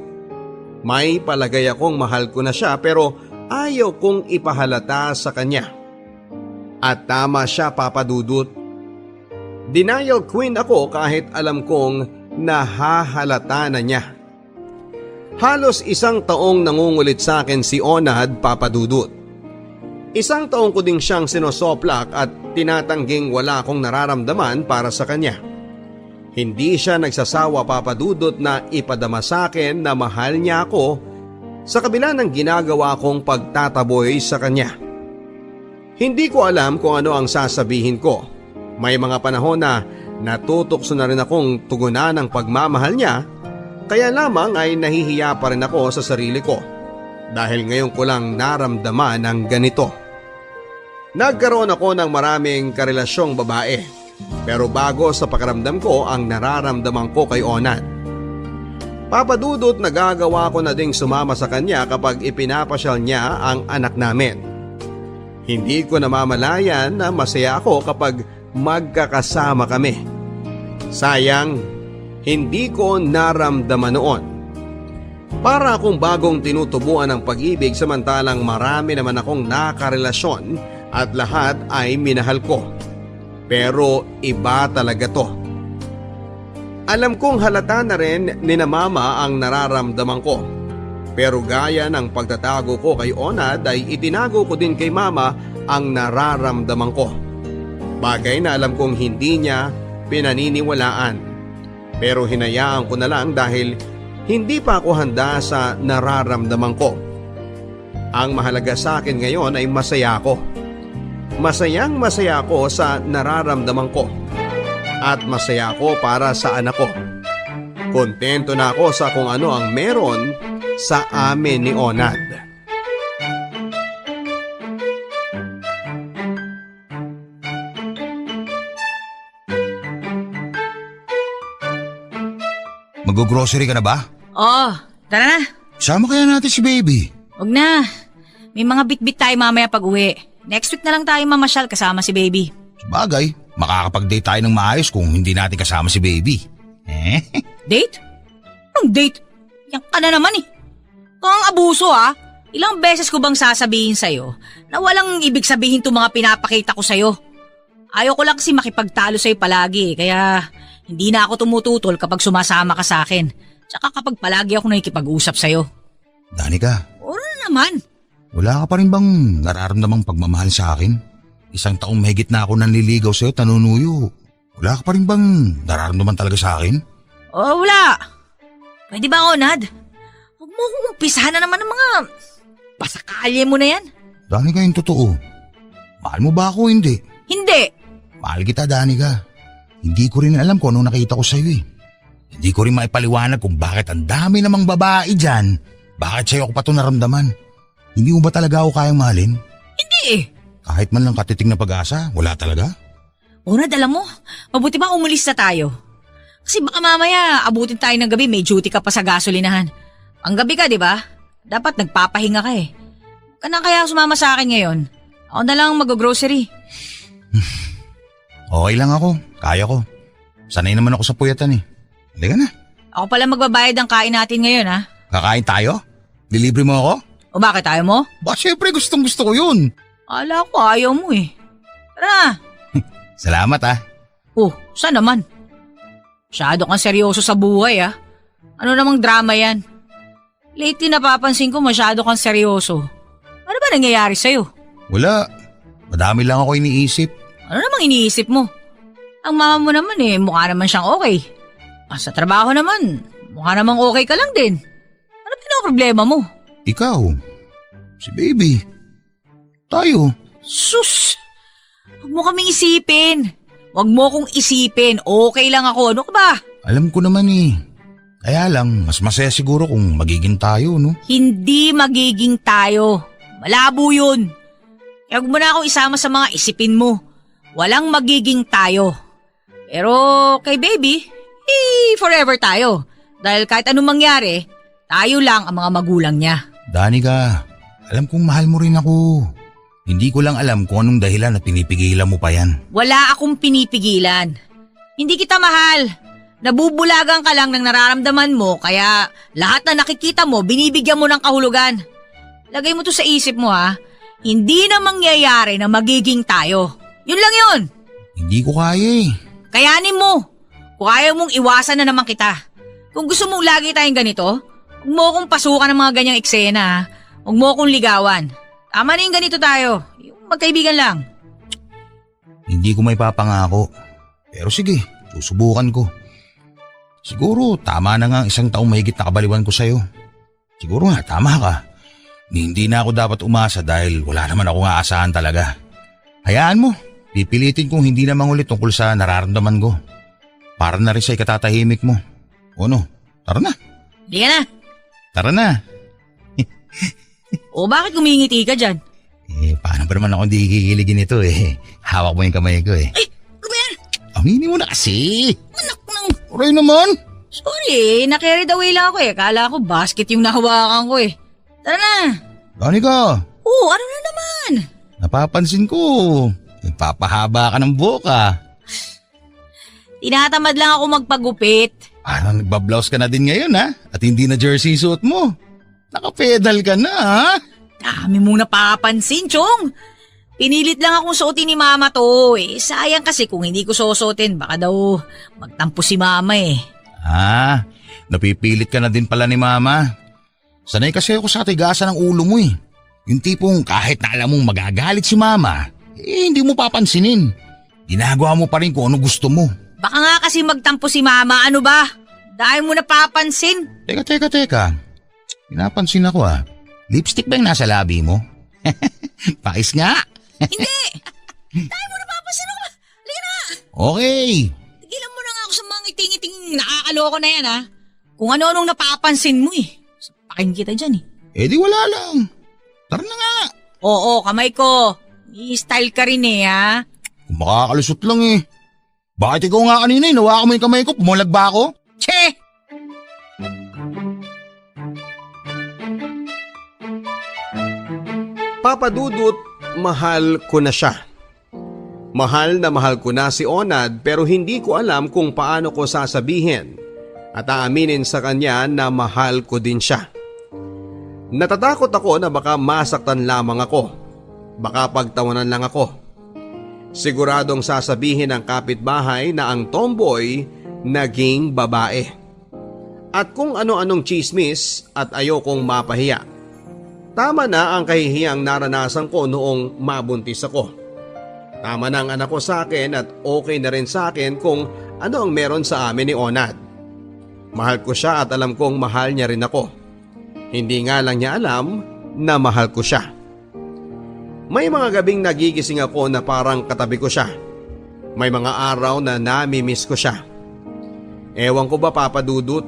May palagay akong mahal ko na siya pero ayaw kong ipahalata sa kanya. At tama siya, Papa Dudut. Denial queen ako kahit alam kong nahahalata na niya. Halos 1 taong nangungulit sa akin si Onad, Papa Dudut. 1 taong ko ding siyang sinosoplak at tinatangging wala akong nararamdaman para sa kanya. Hindi siya nagsasawa, Papa Dudut, na ipadama sa akin na mahal niya ako sa kabila ng ginagawa kong pagtataboy sa kanya. Hindi ko alam kung ano ang sasabihin ko. May mga panahon na natutokso na rin akong tugunan ng pagmamahal niya, kaya lamang ay nahihiya pa rin ako sa sarili ko dahil ngayon ko lang naramdaman ang ganito. Nagkaroon ako ng maraming karelasyong babae, pero bago sa pakiramdam ko ang nararamdaman ko kay Onad. Papa Dudut, nagagawa ko na ding sumama sa kanya kapag ipinapasyal niya ang anak namin. Hindi ko namamalayan na masaya ako kapag magkakasama kami. Sayang, hindi ko naramdaman noon. Para akong bagong tinutubuan ng pag-ibig samantalang marami naman akong nakarelasyon at lahat ay minahal ko. Pero iba talaga to. Alam kong halata na rin ni na Mama ang nararamdaman ko. Pero gaya ng pagtatago ko kay Onad ay itinago ko din kay Mama ang nararamdaman ko. Bagay na alam kong hindi niya pinaniniwalaan. Pero hinayaan ko na lang dahil hindi pa ako handa sa nararamdaman ko. Ang mahalaga sa akin ngayon ay masaya ako. Masayang masaya ako sa nararamdaman ko. At masaya ako para sa anak ko. Kontento na ako sa kung ano ang meron sa amin ni Onad. Mag-grocery ka na ba? Oh, tara na. Sama kaya natin si baby. Huwag na. May mga bitbit tayo mamaya pag uwi. Next week na lang tayo mamasyal kasama si baby. Sabagay, makakapag-date tayo ng maayos kung hindi natin kasama si baby. Date? Anong date? Yan ka na naman eh. Ito ang abuso ha. Ilang beses ko bang sasabihin sa'yo na walang ibig sabihin itong mga pinapakita ko sa'yo. Ayaw ko lang kasi makipagtalo sa'yo palagi kaya hindi na ako tumututol kapag sumasama ka sa akin. Tsaka kapag palagi ako nakikipag-usap sa'yo. Danica. Oro na naman. Wala ka pa rin bang nararamdamang pagmamahal sa akin? 1 taong mahigit na ako nanliligaw sa'yo, tanunuyo. Wala ka pa rin bang nararamdaman talaga sa akin? Oh, wala. Pwede ba, Onad? Huwag mo akong umpisahan na naman ng mga pasakalye mo na yan. Danica, yung totoo. Mahal mo ba ako hindi? Hindi. Mahal kita, Danica. Hindi ko rin alam kung ano nakita ko sa'yo eh. Hindi ko rin maipaliwanag kung bakit ang dami namang babae dyan. Bakit sa'yo ko pa ito naramdaman? Hindi mo ba talaga ako kayang mahalin? Hindi eh. Kahit man lang katiting na pag-asa, wala talaga? Onad, alam mo, mabuti ba umalis na tayo? Kasi baka mamaya abutin tayo ng gabi, may duty ka pa sa gasolinahan. Ang gabi ka, di ba? Dapat nagpapahinga ka eh. Ka na kaya sumama sa akin ngayon? Ako na lang mag-grocery. Okay lang ako, kaya ko. Sanay naman ako sa puyatan eh. Halika na. Ako pala magbabayad ng kain natin ngayon ha. Kakain tayo? Dilibre mo ako? O bakit ayaw mo? Ba, syempre gustong gusto ko yun. Akala ko ayaw mo eh. Tara na. Salamat ah. Oh, saan naman? Masyado kang seryoso sa buhay ah. Ano namang drama yan? Lately napapansin ko masyado kang seryoso. Ano ba nangyayari sa'yo? Wala. Madami lang ako iniisip. Ano namang iniisip mo? Ang mama mo naman eh, mukha naman siyang okay. Sa trabaho naman, mukha namang okay ka lang din. Ano pinaproblema mo? Ikaw. Si baby. Tayo. Sus! Huwag mo kaming isipin. Huwag mo kong isipin. Okay lang ako. Ano ka ba? Alam ko naman eh. Kaya lang, mas masaya siguro kung magiging tayo, no? Hindi magiging tayo. Malabo yun. Kaya huwag mo na akong isama sa mga isipin mo. Walang magiging tayo. Pero kay baby, forever tayo. Dahil kahit anong mangyari, tayo lang ang mga magulang niya. Danica, alam kong mahal mo rin ako. Hindi ko lang alam kung anong dahilan na pinipigilan mo pa yan. Wala akong pinipigilan. Hindi kita mahal. Nabubulagan ka lang ng nararamdaman mo kaya lahat na nakikita mo binibigyan mo ng kahulugan. Lagay mo to sa isip mo ha. Hindi na mangyayari na magiging tayo. Yun lang yun. Hindi ko kaya eh. Kayanin mo. Kung ayaw mong iwasan na naman kita. Kung gusto mong lagi tayong ganito, huwag mo akong pasukan ng mga ganyang eksena ha. Huwag mo akong ligawan. Tama na yung ganito tayo. Yung magkaibigan lang. Hindi ko may papangako. Pero sige, susubukan ko. Siguro tama na nga ang 1 taong mahigit na kabaliwan ko sa'yo. Siguro nga, tama ka. Hindi na ako dapat umasa dahil wala naman akong aasahan talaga. Hayaan mo, pipilitin kong hindi na mangulit tungkol sa nararamdaman ko. Para na rin sa ikatatahimik mo. O no, tara na. Hindi ka na. Tara na. O bakit kumingiti ka dyan? Paano ba naman ako hindi kikiligin ito eh. Hawak mo yung kamay ko eh. Ay, ano ba yan? Aminin mo na kasi. Anak ng... Aray naman. Sorry, na-carried away lang ako eh. Kala ko basket yung nahawakan ko eh. Tara na. Danica, Oo, ano na naman? napapansin ko. Nagpapahaba ka ng buhok ah. Tinatamad lang ako magpagupit. Parang nagbablouse ka na din ngayon ha. At hindi na jersey suit mo. Nakapedal ka na ha. Dami mong napapansin, Chong. Pinilit lang akong suotin ni Mama to eh. Sayang kasi kung hindi ko susuotin, baka daw magtampo si Mama eh. Ah, napipilit ka na din pala ni Mama. Sanay kasi ako sa tigasan ng ulo mo eh. Yung tipong kahit na alam mong magagalit si Mama, hindi mo papansinin. Ginagawa mo pa rin kung ano gusto mo. Baka nga kasi magtampo si Mama, ano ba? Dahil mo napapansin. Teka. Pinapansin ako ah. Lipstick ba yung nasa labi mo? Pais nga. Hindi! Dahil mo napapansin ako. Halika na! Okay. Tigilan mo na nga ako sa mga ngiting-ngiting nakakaloko na yan ha. Kung ano-anong napapansin mo eh. Sapakin kita dyan eh. Di wala lang. Tara na nga. Oo, kamay ko. I-style ka rin eh ha. Kung makakalusot lang eh. Bakit ikaw nga kanina nawakan mo yung kamay ko? Pumulag ba ako? Che! Papa Dudut, mahal ko na siya. Mahal na mahal ko na si Onad pero hindi ko alam kung paano ko sasabihin at aaminin sa kanya na mahal ko din siya. Natatakot ako na baka masaktan lamang ako. Baka pagtawanan lang ako. Siguradong sasabihin ng kapitbahay na ang tomboy naging babae. At kung ano-anong chismis at ayokong mapahiya. Tama na ang kahihiyang naranasan ko noong mabuntis ako. Tama na ang anak ko sa akin at okay na rin sa akin kung ano ang meron sa amin ni Onad. Mahal ko siya at alam kong mahal niya rin ako. Hindi nga lang niya alam na mahal ko siya. May mga gabing nagigising ako na parang katabi ko siya. May mga araw na nami-miss ko siya. Ewan ko ba, Papa Dudut?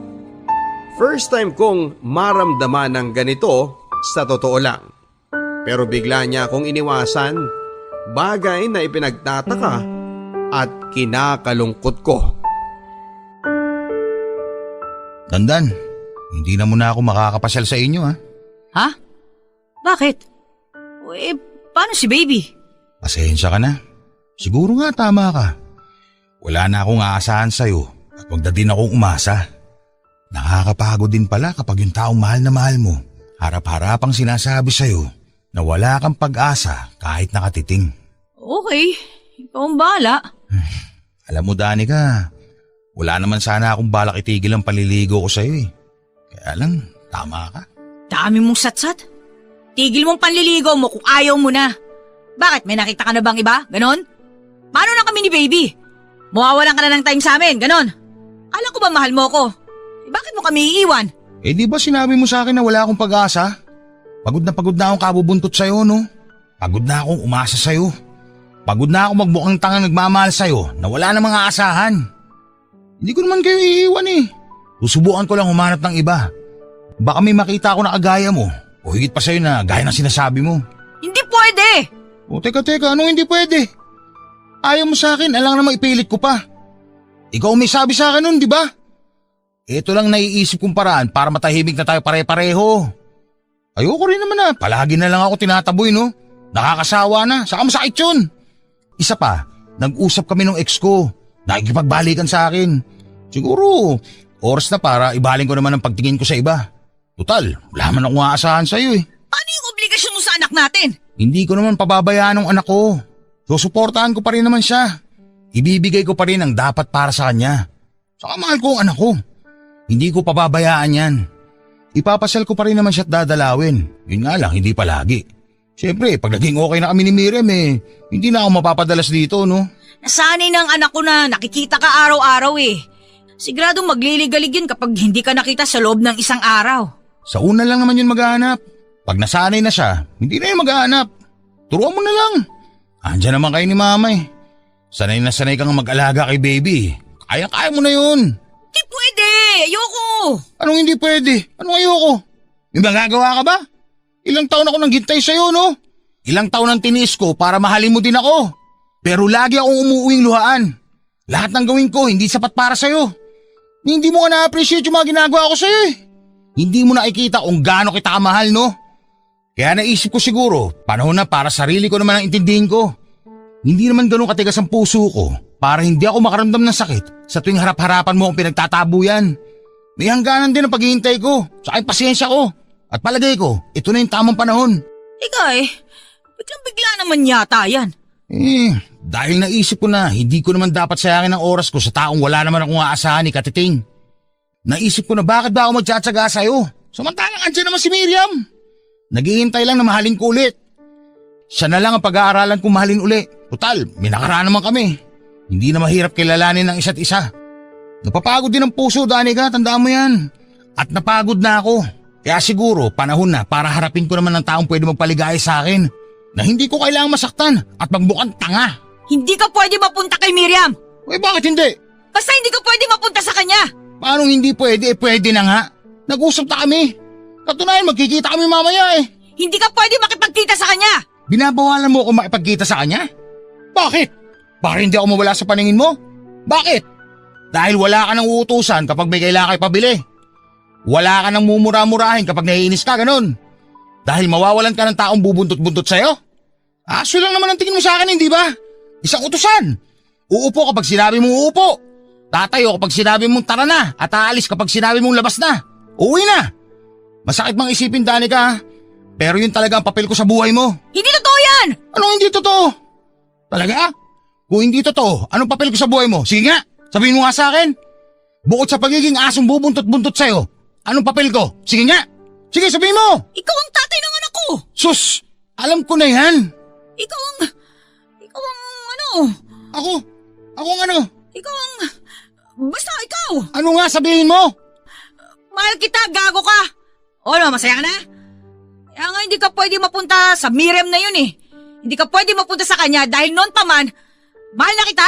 First time kong maramdaman ng ganito sa totoo lang. Pero bigla niya akong iniwasan, bagay na ipinagtataka at kinakalungkot ko. Dandan, hindi na muna ako makakapasyal sa inyo ha. Ha? Bakit? Paano si baby? Pasensya ka na. Siguro nga tama ka. Wala na akong aasahan sa'yo at wag na din akong umasa. Nakakapagod din pala kapag yung taong mahal na mahal mo, harap-harapang sinasabi sa'yo na wala kang pag-asa kahit nakatiting. Okay, ikaw ang bahala. Alam mo Danica, wala naman sana akong balak itigil ang paliligo ko sa'yo eh. Kaya lang, tama ka. Dami mong satsat. Tigil mong panliligaw mo kung ayaw mo na. Bakit? May nakita ka na bang iba? Ganon? Paano na kami ni baby? Mawawalan ka na ng time sa amin, ganon? Alam ko ba mahal mo ko? Bakit mo kami iiwan? Eh di ba sinabi mo sa akin na wala akong pag-asa? Pagod na akong kabubuntot sa'yo no? Pagod na akong umasa sa'yo. Pagod na akong magmukhang tangang nagmamahal sa'yo na wala namang aasahan. Hindi ko naman kayo iiwan eh. Susubukan ko lang humanap ng iba. Baka may makita ako na kagaya mo o higit pa sa'yo na gaya ng sinasabi mo. Hindi pwede! O teka, anong hindi pwede? Ayaw mo sa akin, alang naman ipilit ko pa. Ikaw may sabi sa akin nun, di ba? Ito lang naiisip kong paraan para matahimik na tayo pare-pareho. Ayoko rin naman na, palagi na lang ako tinataboy no. Nakakasawa na, saka masakit yun. Isa pa, nag-usap kami ng ex ko, nakikipagbalikan sa akin. Siguro, oras na para ibaling ko naman ang pagtingin ko sa iba. Total, wala man akong aasahan sa'yo eh. Paano yung obligasyon mo sa anak natin? Hindi ko naman pababayaan ng anak ko. Susuportahan ko pa rin naman siya. Ibibigay ko pa rin ang dapat para sa kanya. Saka mahal ko ang anak ko. Hindi ko pababayaan yan. Ipapasal ko pa rin naman siya at dadalawin. Yun nga lang, hindi palagi. Siyempre, pag naging okay na kami ni Miriam hindi na ako mapapadalas dito, no? Nasanay ng anak ko na nakikita ka araw-araw eh. Siguradong magliligalig yun kapag hindi ka nakita sa loob ng isang araw. Sa una lang naman yun maghahanap. Pag nasanay na siya, hindi na yun maghahanap. Turuan mo na lang. Andiyan naman kayo ni mama eh. Sanay na sanay kang mag-alaga kay baby. Kaya-kaya mo na yun. Hindi pwede! Ayoko! Anong hindi pwede? Anong ayoko? May magagawa ka ba? Ilang taon ako nang gintay sa'yo, no? Ilang taon ang tiniis ko para mahalin mo din ako. Pero lagi akong umuuwing luhaan. Lahat ng gawin ko hindi sapat para sa'yo. Hindi mo ka na-appreciate yung mga ginagawa ko sa'yo eh. Hindi mo nakikita kung gaano kita kamahal, no? Kaya naisip ko siguro, panahon na para sarili ko naman ang intindihin ko. Hindi naman ganun katigas ang puso ko para hindi ako makaramdam ng sakit sa tuwing harap-harapan mo ang pinagtatabuyan. May hangganan din ang paghihintay ko, saka yung pasyensya ko. At palagay ko, ito na yung tamang panahon. Ika biglang-bigla naman yata yan. Dahil naisip ko na hindi ko naman dapat sayangin ang oras ko sa taong wala naman akong aasahan ni Katiting. Naisip ko na bakit ba ako magtsatsaga sa'yo? Samantalang andyan naman si Miriam. Naghihintay lang na mahalin ko ulit. Siya na lang ang pag-aaralan kong mahalin uli. Total, may nakaraan naman kami. Hindi na mahirap kilalanin ng isa't isa. Napapagod din ang puso, Danica, tandaan mo yan. At napagod na ako. Kaya siguro, panahon na para harapin ko naman ng taong pwede magpaligaya sa akin na hindi ko kailangang masaktan at magmukhang tanga. Hindi ka pwede mapunta kay Miriam! Bakit hindi? Basta hindi ka pwede mapunta sa kanya! Paano hindi pwede? Pwede na nga. Nag-usap na kami. Katunayan, magkikita kami mamaya eh. Hindi ka pwede makipagkita sa kanya! Binabawalan mo ako makipagkita sa kanya? Bakit? Para hindi ako mawala sa paningin mo? Bakit? Dahil wala ka nang uutusan kapag may kailangan kay pabili. Wala ka nang mumura-murahin kapag naiinis ka, ganun. Dahil mawawalan ka ng taong bubuntot-buntot sa'yo? Aso lang naman ang tingin mo sa akin, hindi ba? Isang utusan. Uupo kapag sinabi mong uupo. Tatayo kapag sinabi mong tara na at aalis kapag sinabi mong labas na. Uwi na. Masakit mang isipin, Danica, pero yun talaga ang papel ko sa buhay mo. Hindi totoo yan! Anong hindi totoo? Talaga? Kung hindi totoo, anong papel ko sa buhay mo? Sige nga, sabihin mo nga sa akin. Bukod sa pagiging asong bubuntot-buntot sa'yo, anong papel ko? Sige nga. Sige, sabihin mo. Ikaw ang tatay ng anak ko! Sus, alam ko na yan. Ikaw ang ano? Ako ang ano? Basta ikaw! Ano nga sabihin mo? Mahal kita, gago ka! O ano, masaya ka na? Kaya nga hindi ka pwede mapunta sa Miriam na yun eh. Hindi ka pwede mapunta sa kanya dahil noon pa man, mahal na kita.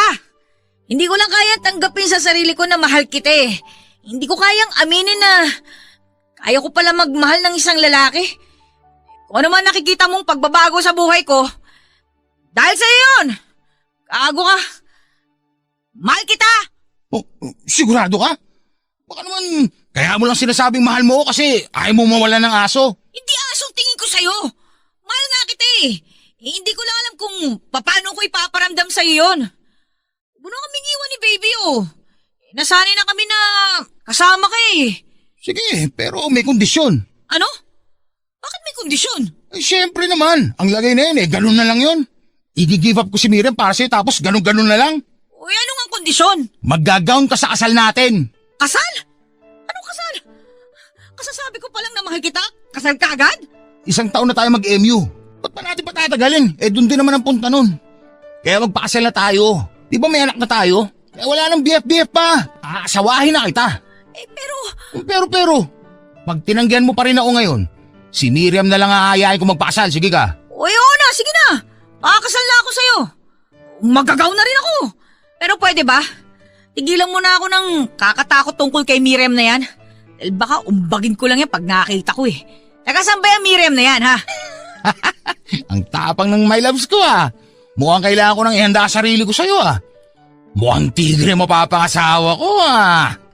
Hindi ko lang kaya tanggapin sa sarili ko na mahal kita eh. Hindi ko kayang aminin na kaya ko pala magmahal ng isang lalaki. Kung ano man nakikita mong pagbabago sa buhay ko, dahil sa'yo yun. Kago ka. Mahal kita. Oh, sigurado ka? Baka naman, kaya mo lang sinasabing mahal mo ako kasi ayaw mo mawala ng aso. Hindi asong tingin ko sa'yo. Mahal nga kita eh. Hindi ko lang alam kung paano ko ipaparamdam sa'yo yun. Huwag na kaming iwan ni baby oh. Nasanay na kami na kasama ka eh. Sige, pero may kondisyon. Ano? Bakit may kondisyon? Eh, syempre naman, ang lagay na yun ganun na lang yun. I-give up ko si Miriam para sa'yo tapos ganun-ganun na lang. Uy, ano nga kondisyon? Maggagaon ka sa kasal natin. Kasal? Anong kasal? Kasasabi ko palang na mahal kita. Kasal ka agad? 1 taon na tayo mag-MU. Ba't pa natin patatagalin? Dun din naman ang punta nun. Kaya magpakasal na tayo. Di ba may anak na tayo? Kaya wala nang BF pa. Aasawahin na kita. Pero, pag tinanggihan mo pa rin ako ngayon, si Miriam na lang aayain ko magpakasal. Sige ka. Uy, oo na. Sige na. Pakakasal na ako sa'yo. Magagaw na rin ako. Pero pwede ba? Tigilan mo na ako ng kakatakot tungkol kay Miriam na yan. Dahil baka umbagin ko lang yan pag nakita ko eh. Taga-saan ba yung Miriam na yan ha? Ang tapang ng my loves ko Mukhang kailangan ko nang ihanda sarili ko sa'yo Mukhang tigre mapapangasawa ko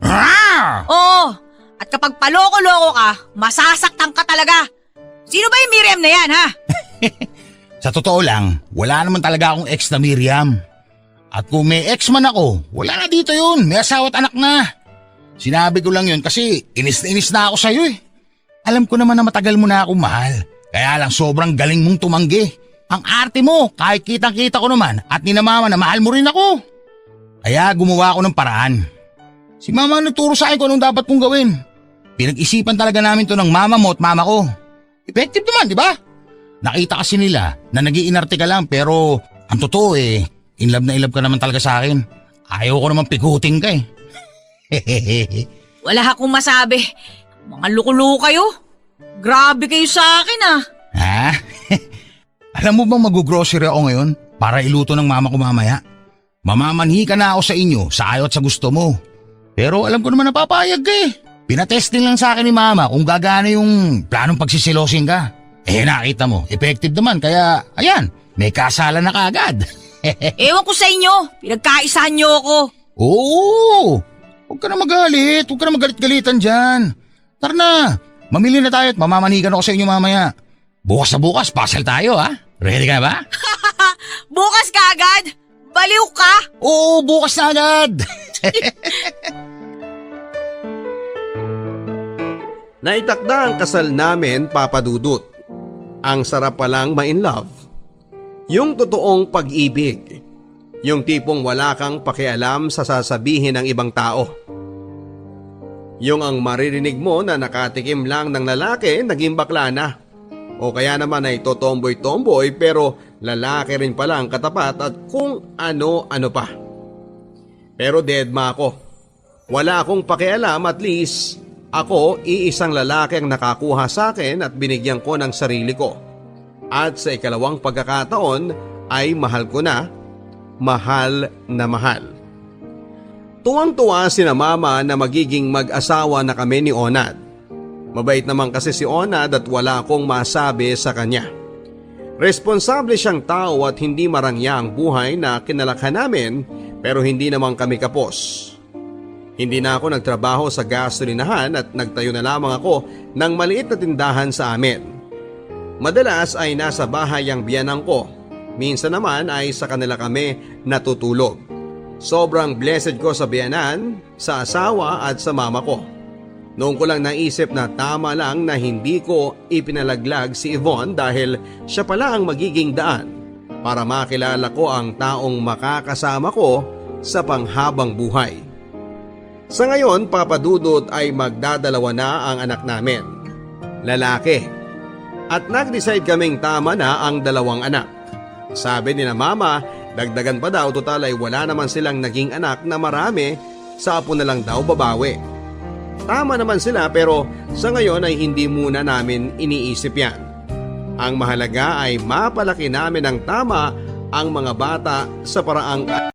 Rawr! Oo. At kapag paloko-loko ka, masasaktan ka talaga. Sino ba yung Miriam na yan ha? Sa totoo lang, wala naman talaga akong ex na Miriam. At kung may ex man ako, wala na dito yun. May asawa at anak na. Sinabi ko lang yun kasi inis na ako sa'yo Alam ko naman na matagal mo na akong mahal. Kaya lang sobrang galing mong tumanggi. Ang arte mo, kahit kitang-kita ko naman at ni na mama na mahal mo rin ako. Kaya gumawa ako ng paraan. Si mama nagturo sa akin kung anong dapat kong gawin. Pinag-isipan talaga namin to ng mama mo at mama ko. Effective naman, di ba? Nakita kasi nila na nag-iinarte ka lang pero ang totoo in love na in love ka naman talaga sa akin. Ayaw ko naman pikutin ka Wala akong masabi. Mga loko-loko kayo. Grabe kayo sa akin Ha? Alam mo bang mag-grocery ako ngayon para iluto ng mama ko mamaya? Mamamanhi ka na ako sa inyo sa ayaw at sa gusto mo. Pero alam ko naman napapayag ka Pinatesting lang sa akin ni mama kung gagana yung planong pagsisilosin ka. Nakita mo, effective naman kaya ayan, may kasalan na kaagad. Ewan ko sa inyo. Pinagkaisahan niyo ako. Oo! Huwag ka na magalit. Huwag ka na magalit-galitan dyan. Tara na. Mamili na tayo at mamamanigan ako sa inyo mamaya. Bukas na bukas, pasal tayo Ready ka na ba? Bukas ka agad? Baliw ka? Oo, bukas na agad. Naitakda ang kasal namin, Papa Dudut. Ang sarap palang ma-in love. Yung totoong pag-ibig. Yung tipong wala kang pakialam sa sasabihin ng ibang tao. Yung ang maririnig mo na nakatikim lang ng lalaki, naging bakla na. O kaya naman ay totomboy-tomboy pero lalaki rin pala ang katapat at kung ano-ano pa. Pero deadma ako. Wala akong pakialam, at least ako iisang lalaki ang nakakuha sa akin at binigyan ko ng sarili ko. At sa ikalawang pagkakataon ay mahal ko na, mahal na mahal. Tuwang-tuwa sina mama na magiging mag-asawa na kami ni Onad. Mabait naman kasi si Onad at wala akong masabi sa kanya. Responsable siyang tao at hindi marangya ang buhay na kinalakhan namin pero hindi naman kami kapos. Hindi na ako nagtrabaho sa gasolinahan at nagtayo na lamang ako ng maliit na tindahan sa amin. Madalas ay nasa bahay ang biyanang ko. Minsan naman ay sa kanila kami natutulog. Sobrang blessed ko sa biyanan, sa asawa at sa mama ko. Noong ko lang naisip na tama lang na hindi ko ipinalaglag si Yvonne dahil siya pala ang magiging daan para makilala ko ang taong makakasama ko sa panghabang buhay. Sa ngayon, Papa Dudut, ay magdadalawa na ang anak namin. Lalaki. At nag-decide kaming tama na ang 2 anak. Sabi ni na mama, dagdagan pa daw, total ay wala naman silang naging anak na marami, sa apo na lang daw babawi. Tama naman sila pero sa ngayon ay hindi muna namin iniisip yan. Ang mahalaga ay mapalaki namin ng tama ang mga bata sa paraang